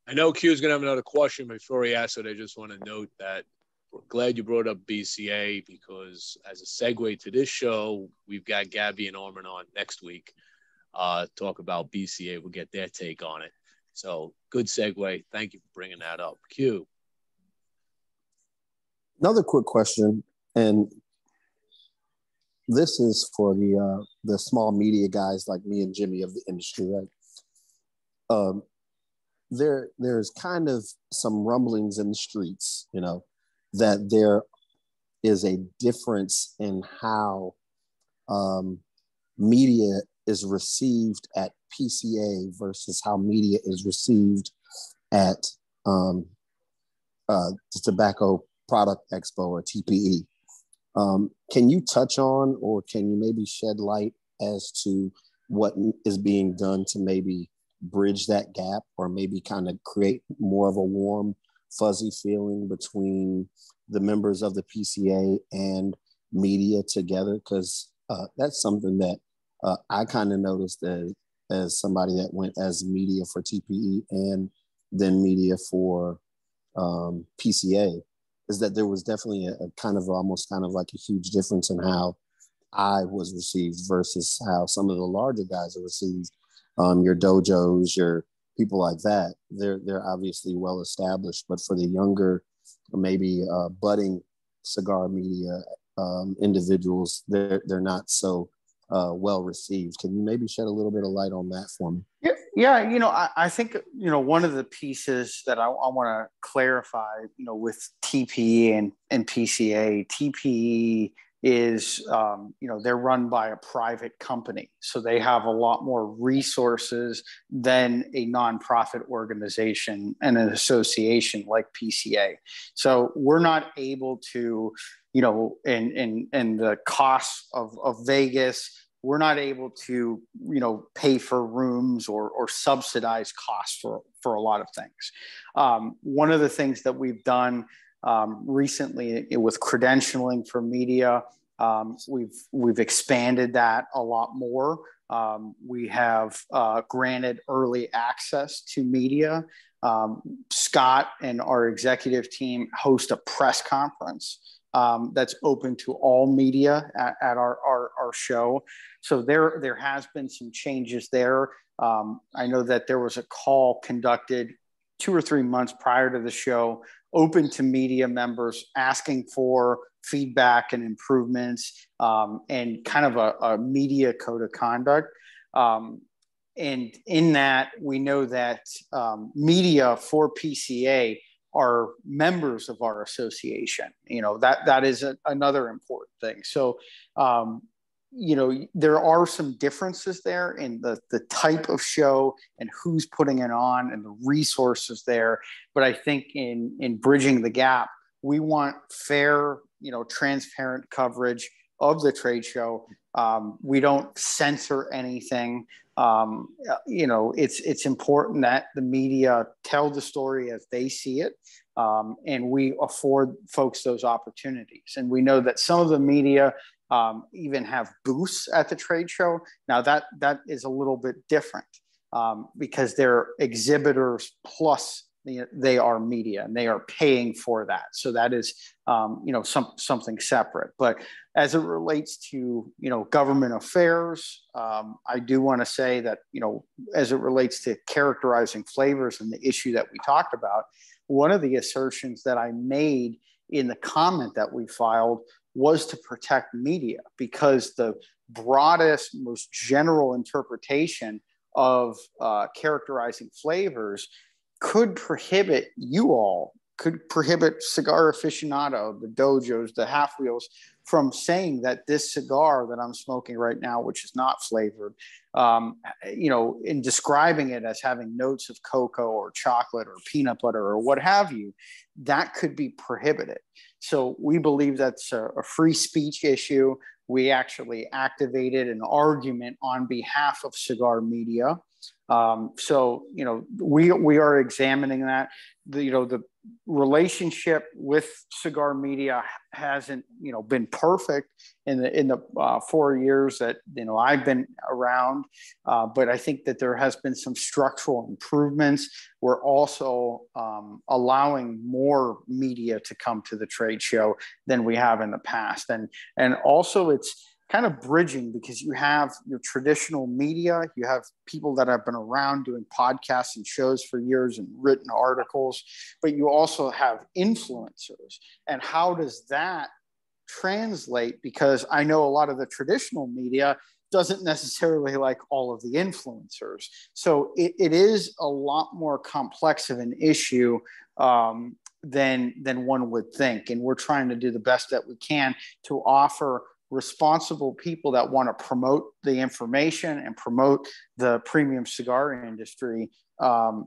I know Q is going to have another question before he asks it. I just want to note that we're glad you brought up BCA, because as a segue to this show, we've got Gabby and Armin on next week. Talk about BCA. We'll get their take on it. So good segue. Thank you for bringing that up. Q. Another quick question, and this is for the small media guys like me and Jimmie of the industry, right? There's kind of some rumblings in the streets, that there is a difference in how media is received at PCA versus how media is received at the Tobacco Product Expo, or TPE. Can you touch on, or can you maybe shed light as to what is being done to maybe bridge that gap, or maybe kind of create more of a warm, fuzzy feeling between the members of the PCA and media together? Because that's something that I kind of noticed as somebody that went as media for TPE and then media for PCA, is that there was definitely a kind of almost kind of like a huge difference in how I was received versus how some of the larger guys are received. Your dojos, your people like that, they're obviously well established, but for the younger, maybe budding cigar media individuals, they're not so well received. Can you maybe shed a little bit of light on that for me? Yeah. I think, one of the pieces that I want to clarify, with TPE and PCA, TPE is, they're run by a private company. So they have a lot more resources than a nonprofit organization and an association like PCA. So we're not able to, in the costs of Vegas, we're not able to, pay for rooms or subsidize costs for a lot of things. One of the things that we've done recently with credentialing for media, we've expanded that a lot more. We have granted early access to media. Scott and our executive team host a press conference that's open to all media at our show. So there has been some changes there. I know that there was a call conducted 2 or 3 months prior to the show, open to media members, asking for feedback and improvements, and kind of a media code of conduct. And in that, we know that media for PCA are members of our association. That is another important thing. So, there are some differences there in the type of show and who's putting it on and the resources there. But I think in bridging the gap, we want fair, transparent coverage of the trade show. We don't censor anything. It's important that the media tell the story as they see it. And we afford folks those opportunities. And we know that some of the media even have booths at the trade show. Now that is a little bit different because they're exhibitors plus they are media and they are paying for that. So that is, something separate. But as it relates to, government affairs, I do want to say that, as it relates to characterizing flavors and the issue that we talked about, one of the assertions that I made in the comment that we filed was to protect media, because the broadest, most general interpretation of characterizing flavors could prohibit cigar aficionado, the dojos, the half wheels, from saying that this cigar that I'm smoking right now, which is not flavored, in describing it as having notes of cocoa or chocolate or peanut butter or what have you, that could be prohibited. So we believe that's a free speech issue. We actually activated an argument on behalf of cigar media. We are examining that. The relationship with cigar media hasn't, been perfect in the 4 years that, I've been around. But I think that there has been some structural improvements. We're also allowing more media to come to the trade show than we have in the past. And also it's kind of bridging, because you have your traditional media, you have people that have been around doing podcasts and shows for years and written articles, but you also have influencers. And how does that translate? Because I know a lot of the traditional media doesn't necessarily like all of the influencers. So it is a lot more complex of an issue than one would think. And we're trying to do the best that we can to offer responsible people that want to promote the information and promote the premium cigar industry,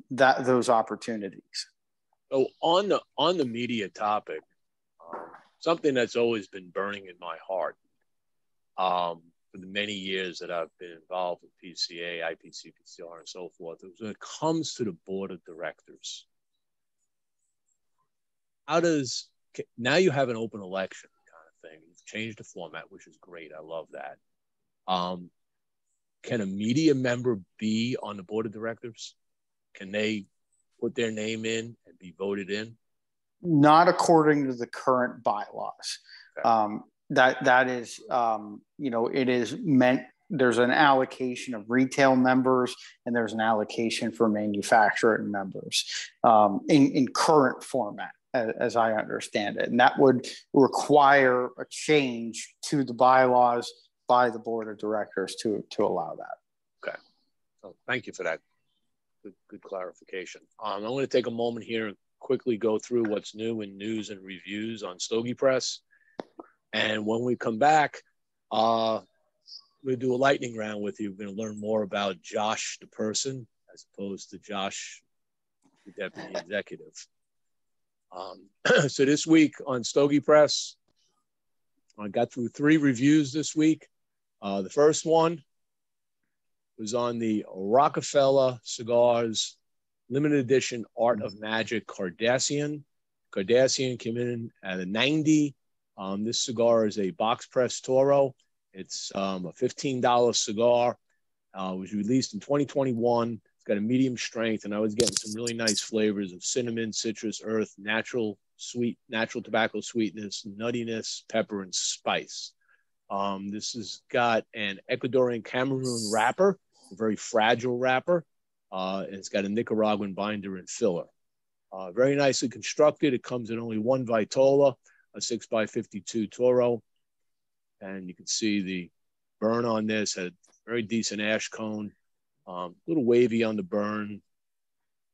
those opportunities. So on the media topic, something that's always been burning in my heart for the many years that I've been involved with PCA, IPC, PCR, and so forth, is when it comes to the board of directors. Now you have an open election thing. You've changed the format, which is great. I love that. Can a media member be on the board of directors? Can they put their name in and be voted in? Not according to the current bylaws. Okay. That is, it is meant. There's an allocation of retail members and there's an allocation for manufacturing members in current format, as I understand it. And that would require a change to the bylaws by the board of directors to allow that. Okay. So thank you for that. Good clarification. I'm going to take a moment here and quickly go through what's new in news and reviews on Stogie Press. And when we come back, we'll do a lightning round with you. We're going to learn more about Josh, the person, as opposed to Josh, the deputy executive. So this week on Stogie Press, I got through 3 reviews this week. The first one was on the Rockefeller Cigars limited edition Art of Magic Cardassian. Cardassian came in at a 90. This cigar is a box press Toro. It's a $15 cigar. It was released in 2021. Got a medium strength, and I was getting some really nice flavors of cinnamon, citrus, earth, natural tobacco sweetness, nuttiness, pepper, and spice. This has got an Ecuadorian Cameroon wrapper, a very fragile wrapper, and it's got a Nicaraguan binder and filler. Very nicely constructed. It comes in only one Vitola, a 6x52 Toro, and you can see the burn on this. Had a very decent ash cone. Little wavy on the burn,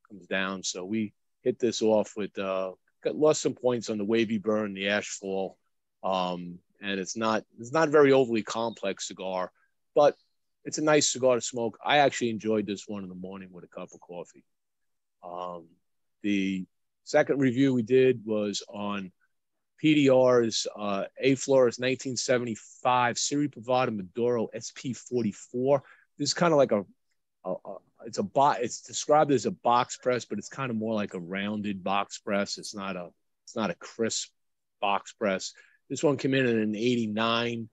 comes down. So we hit this off with, lost some points on the wavy burn, the ash fall. And it's not a very overly complex cigar, but it's a nice cigar to smoke. I actually enjoyed this one in the morning with a cup of coffee. The second review we did was on PDR's A-Flores 1975 Siri Privada Maduro SP44. This is kind of like it's described as a box press, but it's kind of more like a rounded box press. It's not a crisp box press. This one came in at an 89.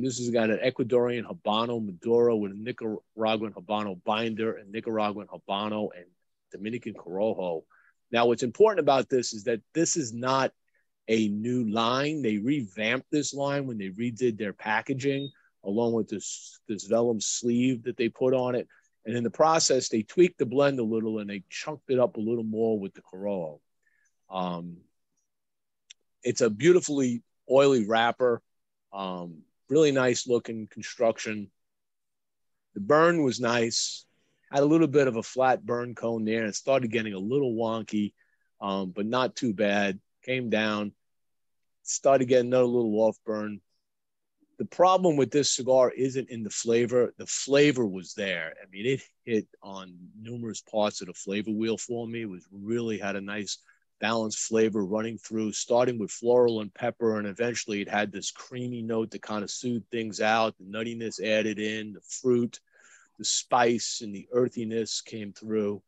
This has got an Ecuadorian Habano Maduro with a Nicaraguan Habano binder, and Nicaraguan Habano and Dominican Corojo. Now, what's important about this is that this is not a new line. They revamped this line when they redid their packaging, along with this vellum sleeve that they put on it. And in the process, they tweaked the blend a little and they chunked it up a little more with the Corojo. It's a beautifully oily wrapper, really nice looking construction. The burn was nice, had a little bit of a flat burn cone there. It started getting a little wonky, but not too bad. Came down, started getting another little off burn. The problem with this cigar isn't in the flavor. The flavor was there. I mean, it hit on numerous parts of the flavor wheel for me. It was really had a nice balanced flavor running through, starting with floral and pepper, and eventually it had this creamy note that kind of soothed things out. The nuttiness added in, the fruit, the spice, and the earthiness came through.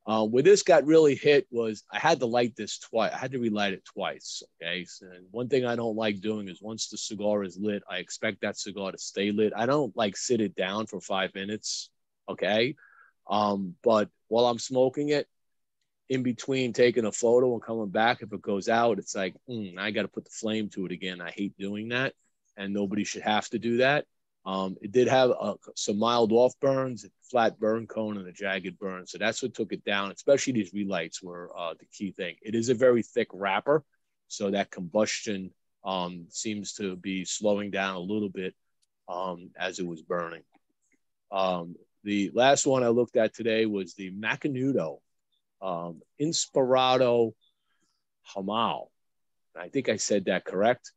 Where this got really hit was I had to light this twice. I had to relight it twice. Okay. And one thing I don't like doing is once the cigar is lit, I expect that cigar to stay lit. I don't like sit it down for 5 minutes. Okay. But while I'm smoking it, in between taking a photo and coming back, if it goes out, it's like, I got to put the flame to it again. I hate doing that. And nobody should have to do that. It did have some mild off burns, a flat burn cone, and a jagged burn. So that's what took it down, especially these relights were the key thing. It is a very thick wrapper, so that combustion seems to be slowing down a little bit as it was burning. The last one I looked at today was the Macanudo Inspirado Hamal. I think I said that correct.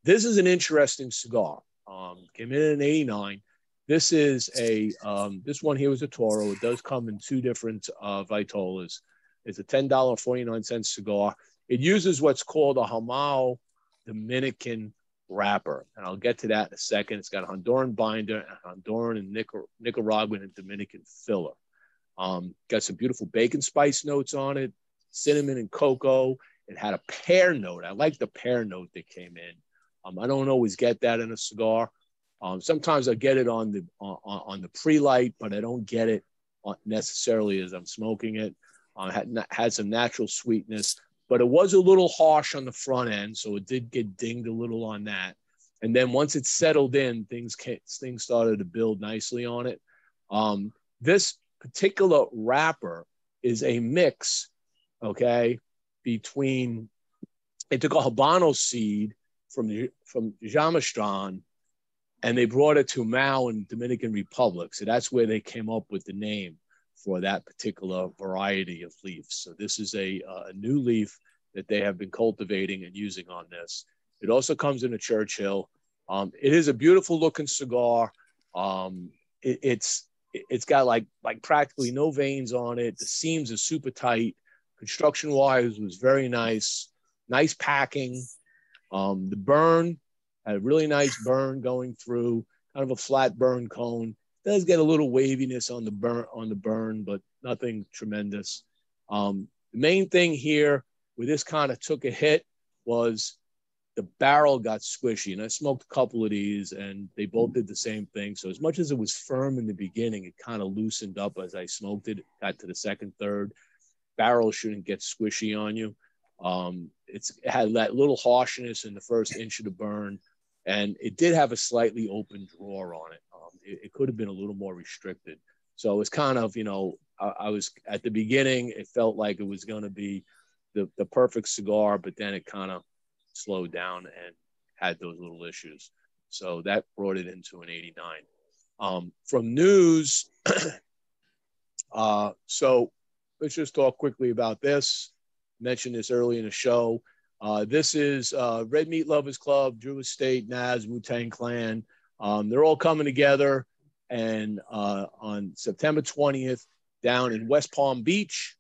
This is an interesting cigar. Came in 89. This is this one here was a Toro. It does come in 2 different Vitolas. It's a $10.49 cigar. It uses what's called a Hamal Dominican wrapper, and I'll get to that in a second. It's got a Honduran binder, and Honduran and Nicaraguan and Dominican filler. Got some beautiful bacon spice notes on it, cinnamon and cocoa. It had a pear note. I like the pear note that came in. I don't always get that in a cigar. Sometimes I get it on the pre-light, but I don't get it necessarily as I'm smoking it. Had some natural sweetness, but it was a little harsh on the front end, so it did get dinged a little on that. And then once it settled in, things started to build nicely on it. This particular wrapper is a mix, okay, between, they took a Habano seed from Jamastran, and they brought it to Mao in Dominican Republic. So that's where they came up with the name for that particular variety of leaves. So this is a new leaf that they have been cultivating and using on this. It also comes in a Churchill. It is a beautiful looking cigar. It's got like practically no veins on it. The seams are super tight. Construction wise was very nice. Nice packing. The burn had a really nice burn going through, kind of a flat burn cone. It does get a little waviness on the burn, but nothing tremendous. The main thing here where this kind of took a hit was the barrel got squishy. And I smoked a couple of these and they both did the same thing. So as much as it was firm in the beginning, it kind of loosened up as I smoked it, got to the second, third. Barrel shouldn't get squishy on you. It had that little harshness in the first inch of the burn, and it did have a slightly open drawer on it. It could have been a little more restricted. So it's kind of, I was at the beginning, it felt like it was going to be the perfect cigar, but then it kind of slowed down and had those little issues. So that brought it into an 89. From news, so let's just talk quickly about this. Mentioned this early in the show. This is Red Meat Lovers Club, Drew Estate, Naz, Wu-Tang Clan. They're all coming together, and on September 20th down in West Palm Beach,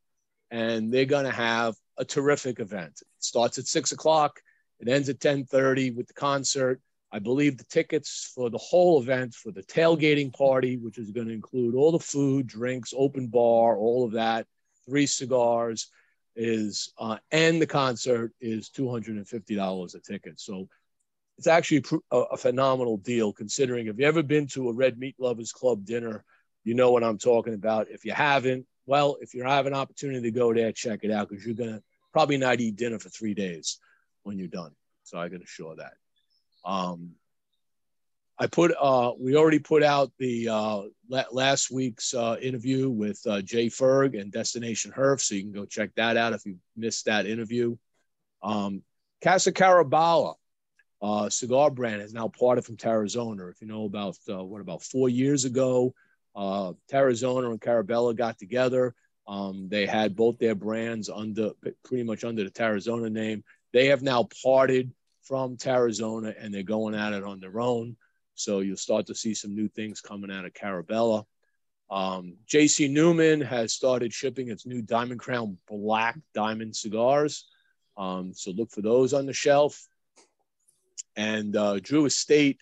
and they're going to have a terrific event. It starts at 6 o'clock. It ends at 10:30 with the concert. I believe the tickets for the whole event, for the tailgating party, which is going to include all the food, drinks, open bar, all of that, 3 cigars, is and the concert is $250 a ticket. So it's actually a phenomenal deal, considering if you've ever been to a Red Meat Lovers Club dinner, you know what I'm talking about. If you haven't, well, if you have an opportunity to go there, check it out, because you're going to probably not eat dinner for 3 days when you're done. So I can assure that. We already put out the last week's interview with Jay Ferg and Destination Herf, so you can go check that out if you missed that interview. Casa Carabala cigar brand is now parted from Terrazona. If you know about about 4 years ago, Terrazona and Carabella got together. They had both their brands pretty much under the Terrazona name. They have now parted from Terrazona and they're going at it on their own. So you'll start to see some new things coming out of Carabella. JC Newman has started shipping its new Diamond Crown Black Diamond cigars. So look for those on the shelf. And Drew Estate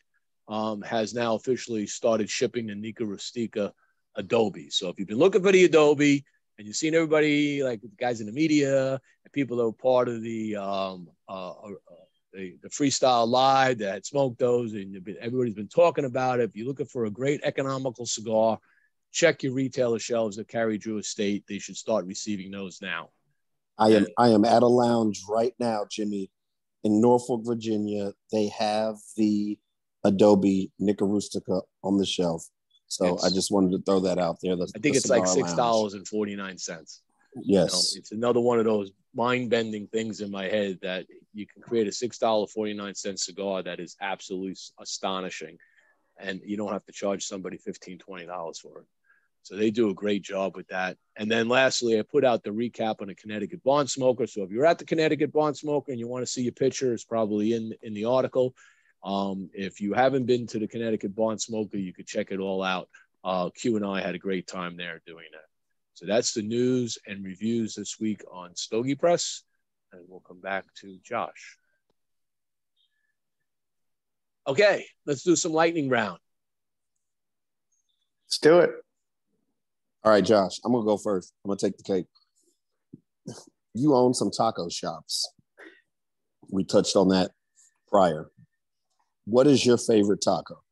has now officially started shipping the Nica Rustica Adobe. So if you've been looking for the Adobe, And you've seen everybody, like the guys in the media and people that were part of the Freestyle Live that had smoked those, and everybody's been talking about it. If you're looking for a great economical cigar, check your retailer shelves at Carrie Drew Estate. They should start receiving those now. I am at a lounge right now, Jimmie, in Norfolk, Virginia. They have the Adobe Nica Rustica on the shelf. So I just wanted to throw that out there. I think it's like $6.49. Yes. It's another one of those mind-bending things in my head that you can create a $6.49 cigar that is absolutely astonishing, and you don't have to charge somebody $15, $20 for it. So they do a great job with that. And then lastly, I put out the recap on the Connecticut Barn Smoker. So if you're at the Connecticut Barn Smoker and you want to see a picture, it's probably in the article. If you haven't been to the Connecticut Barn Smoker, you could check it all out. Q and I had a great time there doing that. So that's the news and reviews this week on Stogie Press. And we'll come back to Josh. Okay, let's do some lightning round. Let's do it. All right, Josh, I'm going to go first. I'm going to take the cake. You own some taco shops. We touched on that prior. What is your favorite taco?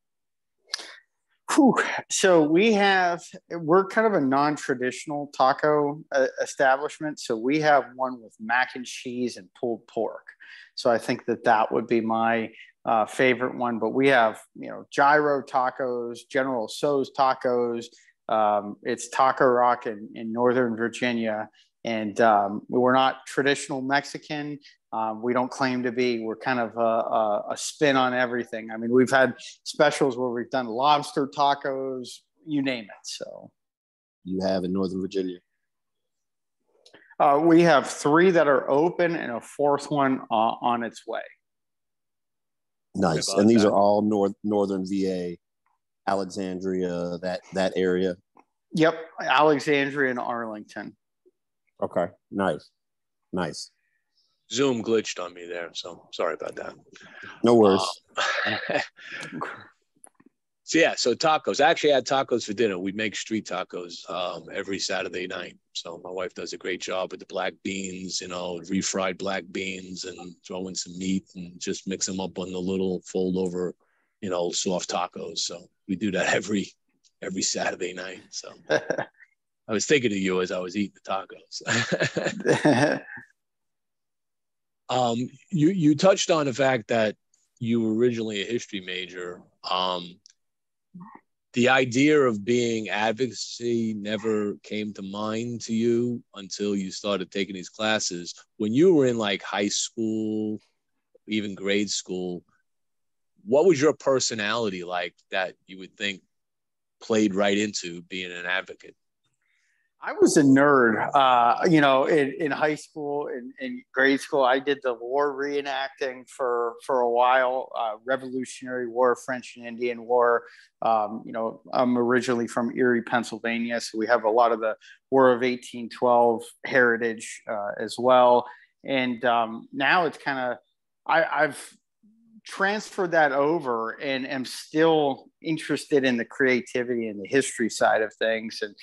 Whew. So we're kind of a non-traditional taco establishment. So we have one with mac and cheese and pulled pork. So I think that would be my favorite one. But we have, Gyro tacos, General Tso's tacos. It's Taco Rock in Northern Virginia. And we're not traditional Mexican. We don't claim to be. We're kind of a spin on everything. I mean, we've had specials where we've done lobster tacos, you name it. So you have in Northern Virginia? We have 3 that are open and a 4th one on its way. Nice. And these are all Northern VA, Alexandria, that area? Yep. Alexandria and Arlington. Okay. Nice. Zoom glitched on me there, so sorry about that. No worries. So tacos. I actually had tacos for dinner. We make street tacos every Saturday night. So my wife does a great job with the black beans, refried black beans, and throw in some meat and just mix them up on the little fold over, soft tacos. So we do that every Saturday night. So I was thinking of you as I was eating the tacos. You touched on the fact that you were originally a history major. The idea of being advocacy never came to mind to you until you started taking these classes. When you were in like high school, even grade school, what was your personality like that you would think played right into being an advocate? I was a nerd, in high school, in grade school. I did the war reenacting for a while, Revolutionary War, French and Indian War. I'm originally from Erie, Pennsylvania, so we have a lot of the War of 1812 heritage as well. And now it's kind of, I've transferred that over and am still interested in the creativity and the history side of things. And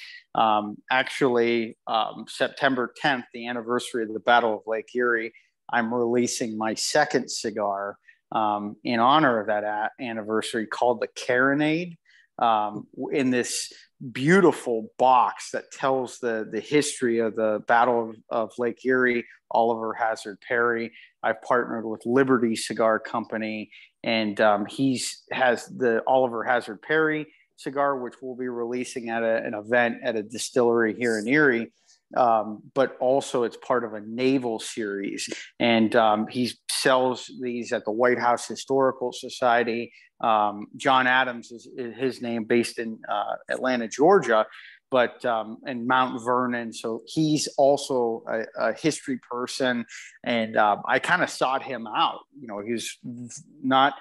September 10th, the anniversary of the Battle of Lake Erie, I'm releasing my 2nd cigar in honor of that anniversary, called the Carronade, in this beautiful box that tells the history of the Battle of Lake Erie. Oliver Hazard Perry. I've partnered with Liberty Cigar Company, and he has the Oliver Hazard Perry cigar, which we'll be releasing at an event at a distillery here in Erie. But also it's part of a naval series, and he sells these at the White House Historical Society. John Adams is his name, based in Atlanta, Georgia, but in Mount Vernon. So he's also a history person, and I kind of sought him out. He's not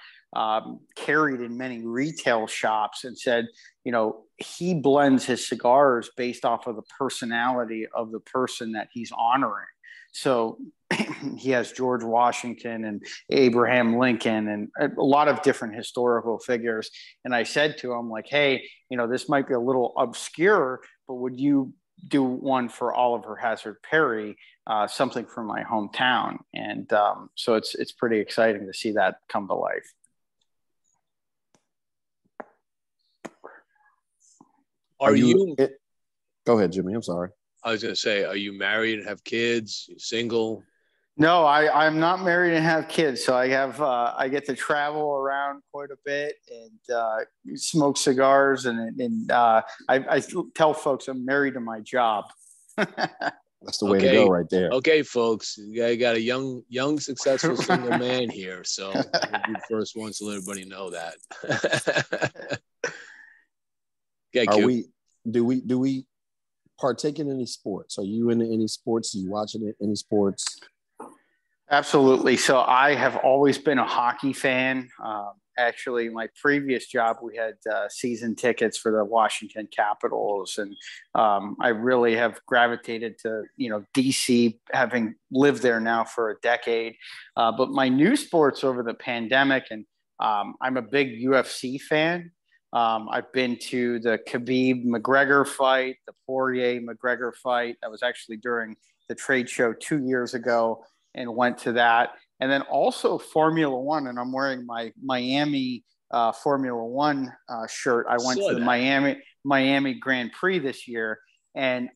carried in many retail shops, and said, he blends his cigars based off of the personality of the person that he's honoring. So he has George Washington and Abraham Lincoln and a lot of different historical figures. And I said to him, like, hey, this might be a little obscure, but would you do one for Oliver Hazard Perry, something from my hometown. And so it's pretty exciting to see that come to life. Are you Go ahead, Jimmie. I'm sorry. I was going to say, are you married and have kids? You single? No, I'm not married and have kids. So I have, I get to travel around quite a bit and smoke cigars. And I tell folks I'm married to my job. That's the way to go right there. Okay, folks, you got a young, successful single man here. So we'll be the first ones to let everybody know that. Do we partake in any sports? Are you into any sports? Are you watching any sports? Absolutely. So I have always been a hockey fan. Actually, my previous job, we had season tickets for the Washington Capitals. And I really have gravitated to, DC, having lived there now for a decade. But my new sports over the pandemic, and I'm a big UFC fan. I've been to the Khabib-McGregor fight, the Poirier-McGregor fight. That was actually during the trade show 2 years ago, and went to that. And then also Formula One, and I'm wearing my Miami Formula One shirt. I went to the Miami Grand Prix this year, and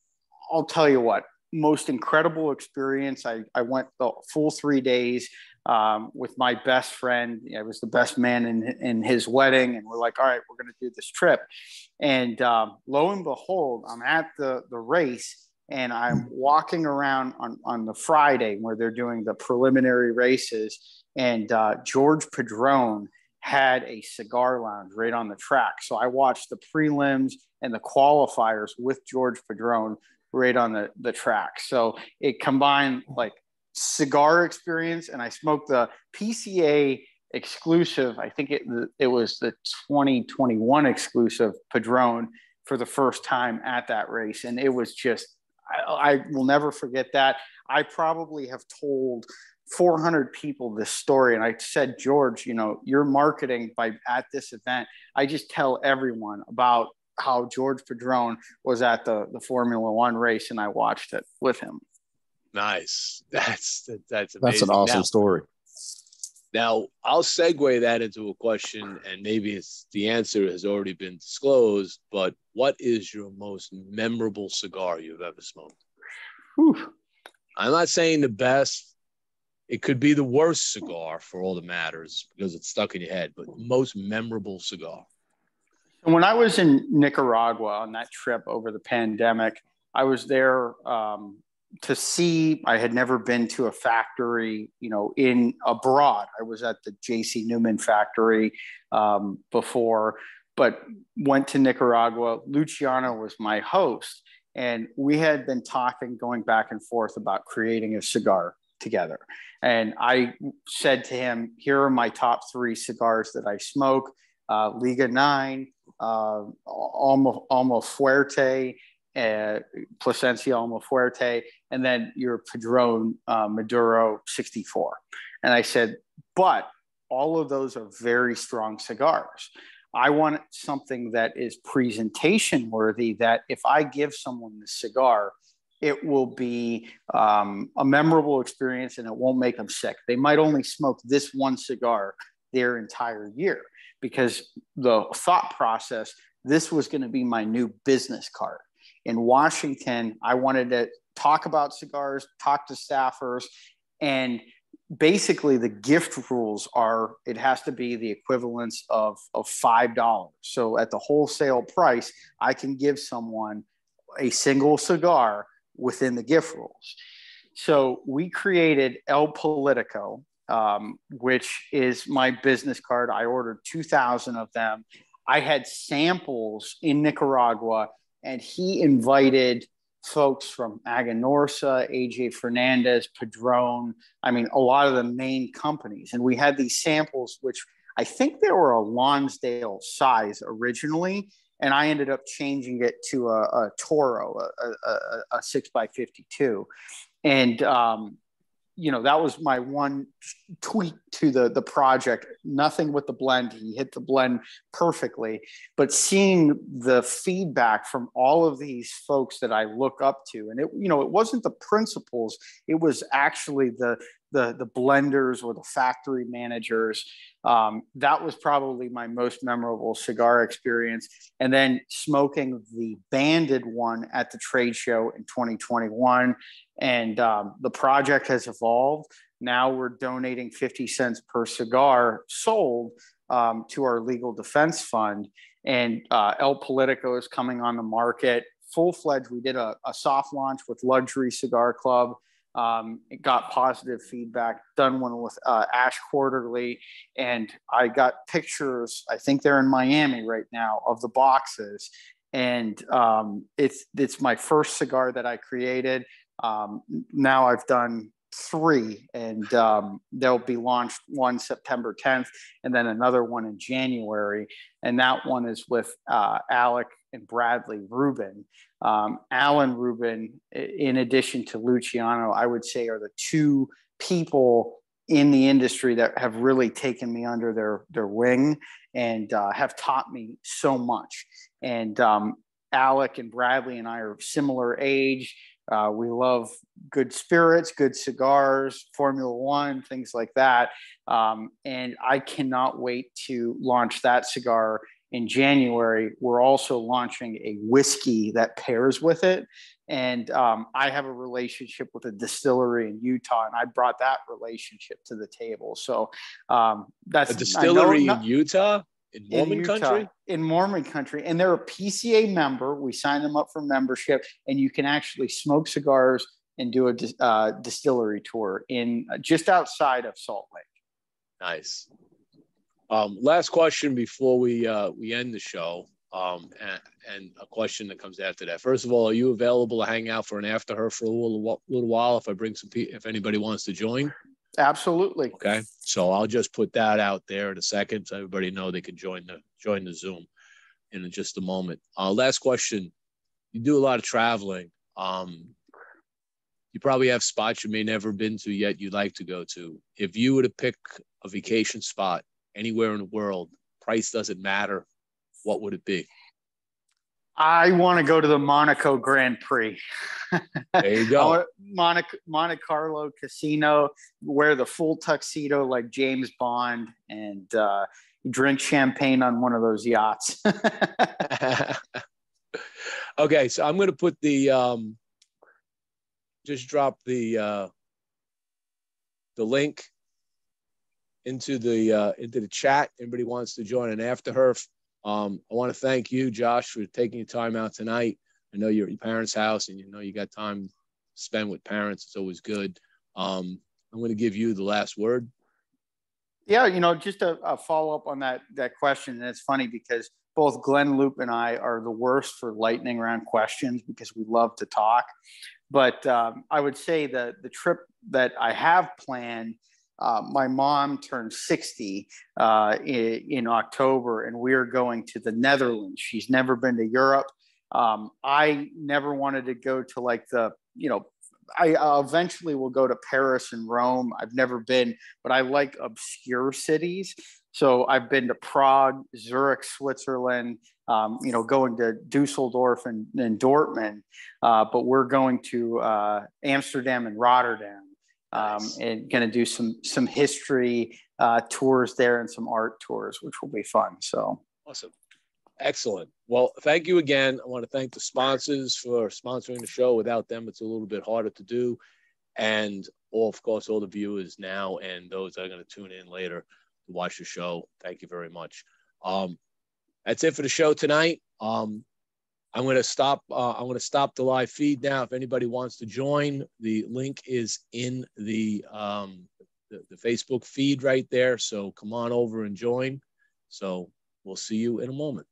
I'll tell you what, most incredible experience. I went the full 3 days with my best friend. I was the best man in his wedding, and we're like, all right, we're going to do this trip. And lo and behold, I'm at the race, and I'm walking around on the Friday where they're doing the preliminary races, and George Padron had a cigar lounge right on the track. So I watched the prelims and the qualifiers with George Padron right on the track. So it combined like cigar experience, and I smoked the PCA exclusive. I think it was the 2021 exclusive Padron for the first time at that race. And it was just, I will never forget that. I probably have told 400 people this story. And I said, George, you're marketing at this event. I just tell everyone about how George Padron was at the Formula One race, and I watched it with him. Nice. That's amazing. That's an awesome story. Now, I'll segue that into a question, and maybe the answer has already been disclosed, but what is your most memorable cigar you've ever smoked? Whew. I'm not saying the best. It could be the worst cigar for all that matters because it's stuck in your head, but most memorable cigar. When I was in Nicaragua on that trip over the pandemic, I was there to see. I had never been to a factory, in abroad. I was at the J.C. Newman factory before, but went to Nicaragua. Luciano was my host, and we had been talking, going back and forth about creating a cigar together. And I said to him, here are my top 3 cigars that I smoke: Liga 9, Alma Fuerte, Plasencia Alma Fuerte, and then your Padron Maduro 64. And I said, but all of those are very strong cigars. I want something that is presentation worthy, that if I give someone the cigar, it will be a memorable experience and it won't make them sick. They might only smoke this one cigar their entire year, because the thought process, this was going to be my new business card. In Washington, I wanted to talk about cigars, talk to staffers, and basically the gift rules are it has to be the equivalence of $5. So at the wholesale price, I can give someone a single cigar within the gift rules. So we created El Politico, which is my business card. I ordered 2,000 of them. I had samples in Nicaragua, and he invited folks from Aganorsa, AJ Fernandez, Padron. I mean, a lot of the main companies. And we had these samples, which I think they were a Lonsdale size originally. And I ended up changing it to a Toro, a 6x52. And that was my one tweak to the project. Nothing with the blend. He hit the blend perfectly. But seeing the feedback from all of these folks that I look up to, and it wasn't the principals, it was actually the blenders or the factory managers. That was probably my most memorable cigar experience. And then smoking the banded one at the trade show in 2021. And the project has evolved. Now we're donating 50 cents per cigar sold to our legal defense fund. And El Politico is coming on the market full-fledged. We did a soft launch with Luxury Cigar Club. It got positive feedback, done one with Ash Quarterly, and I got pictures, I think they're in Miami right now, of the boxes. And it's my first cigar that I created. Now I've done 3, and they'll be launched one September 10th and then another one in January. And that one is with Alec and Bradley Rubin. Alan Rubin, in addition to Luciano, I would say are the 2 people in the industry that have really taken me under their wing and have taught me so much. And Alec and Bradley and I are similar age. We love good spirits, good cigars, Formula One, things like that. And I cannot wait to launch that cigar in January. We're also launching a whiskey that pairs with it. And I have a relationship with a distillery in Utah, and I brought that relationship to the table. So that's a distillery in Utah? In Mormon country? In Mormon country. And they're a PCA member. We signed them up for membership, and you can actually smoke cigars and do a distillery tour in just outside of Salt Lake. Nice. Last question before we end the show, and a question that comes after that. First of all, are you available to hang out for an after her for a little while if I bring some people, if anybody wants to join? Absolutely. Okay, so I'll just put that out there in a second so everybody know they can join the Zoom in just a moment. Last question: you do a lot of traveling. You probably have spots you may never been to yet you'd like to go to. If you were to pick a vacation spot anywhere in the world, price doesn't matter, what would it be? I want to go to the Monaco Grand Prix. There you go. Monte Carlo Casino, wear the full tuxedo like James Bond, and drink champagne on one of those yachts. Okay, so I'm going to put the just drop the link into the chat. Anybody wants to join an after her. I want to thank you, Josh, for taking your time out tonight. I know you're at your parents' house, and you got time to spend with parents. It's always good. I'm going to give you the last word. Yeah, just a follow-up on that question. And it's funny because both Glenn Loop and I are the worst for lightning round questions because we love to talk. But I would say the trip that I have planned, my mom turned 60 in October, and we're going to the Netherlands. She's never been to Europe. I never wanted to go to I eventually will go to Paris and Rome. I've never been, but I like obscure cities. So I've been to Prague, Zurich, Switzerland, going to Dusseldorf and Dortmund. But we're going to Amsterdam and Rotterdam. Nice. And going to do some history tours there and some art tours, which will be fun. So awesome. Excellent. Well, thank you again. I want to thank the sponsors for sponsoring the show. Without them, it's a little bit harder to do. And of course, all the viewers now and those that are going to tune in later to watch the show. Thank you very much. That's it for the show tonight. I'm going to stop the live feed now. If anybody wants to join, the link is in the Facebook feed right there. So come on over and join. So we'll see you in a moment.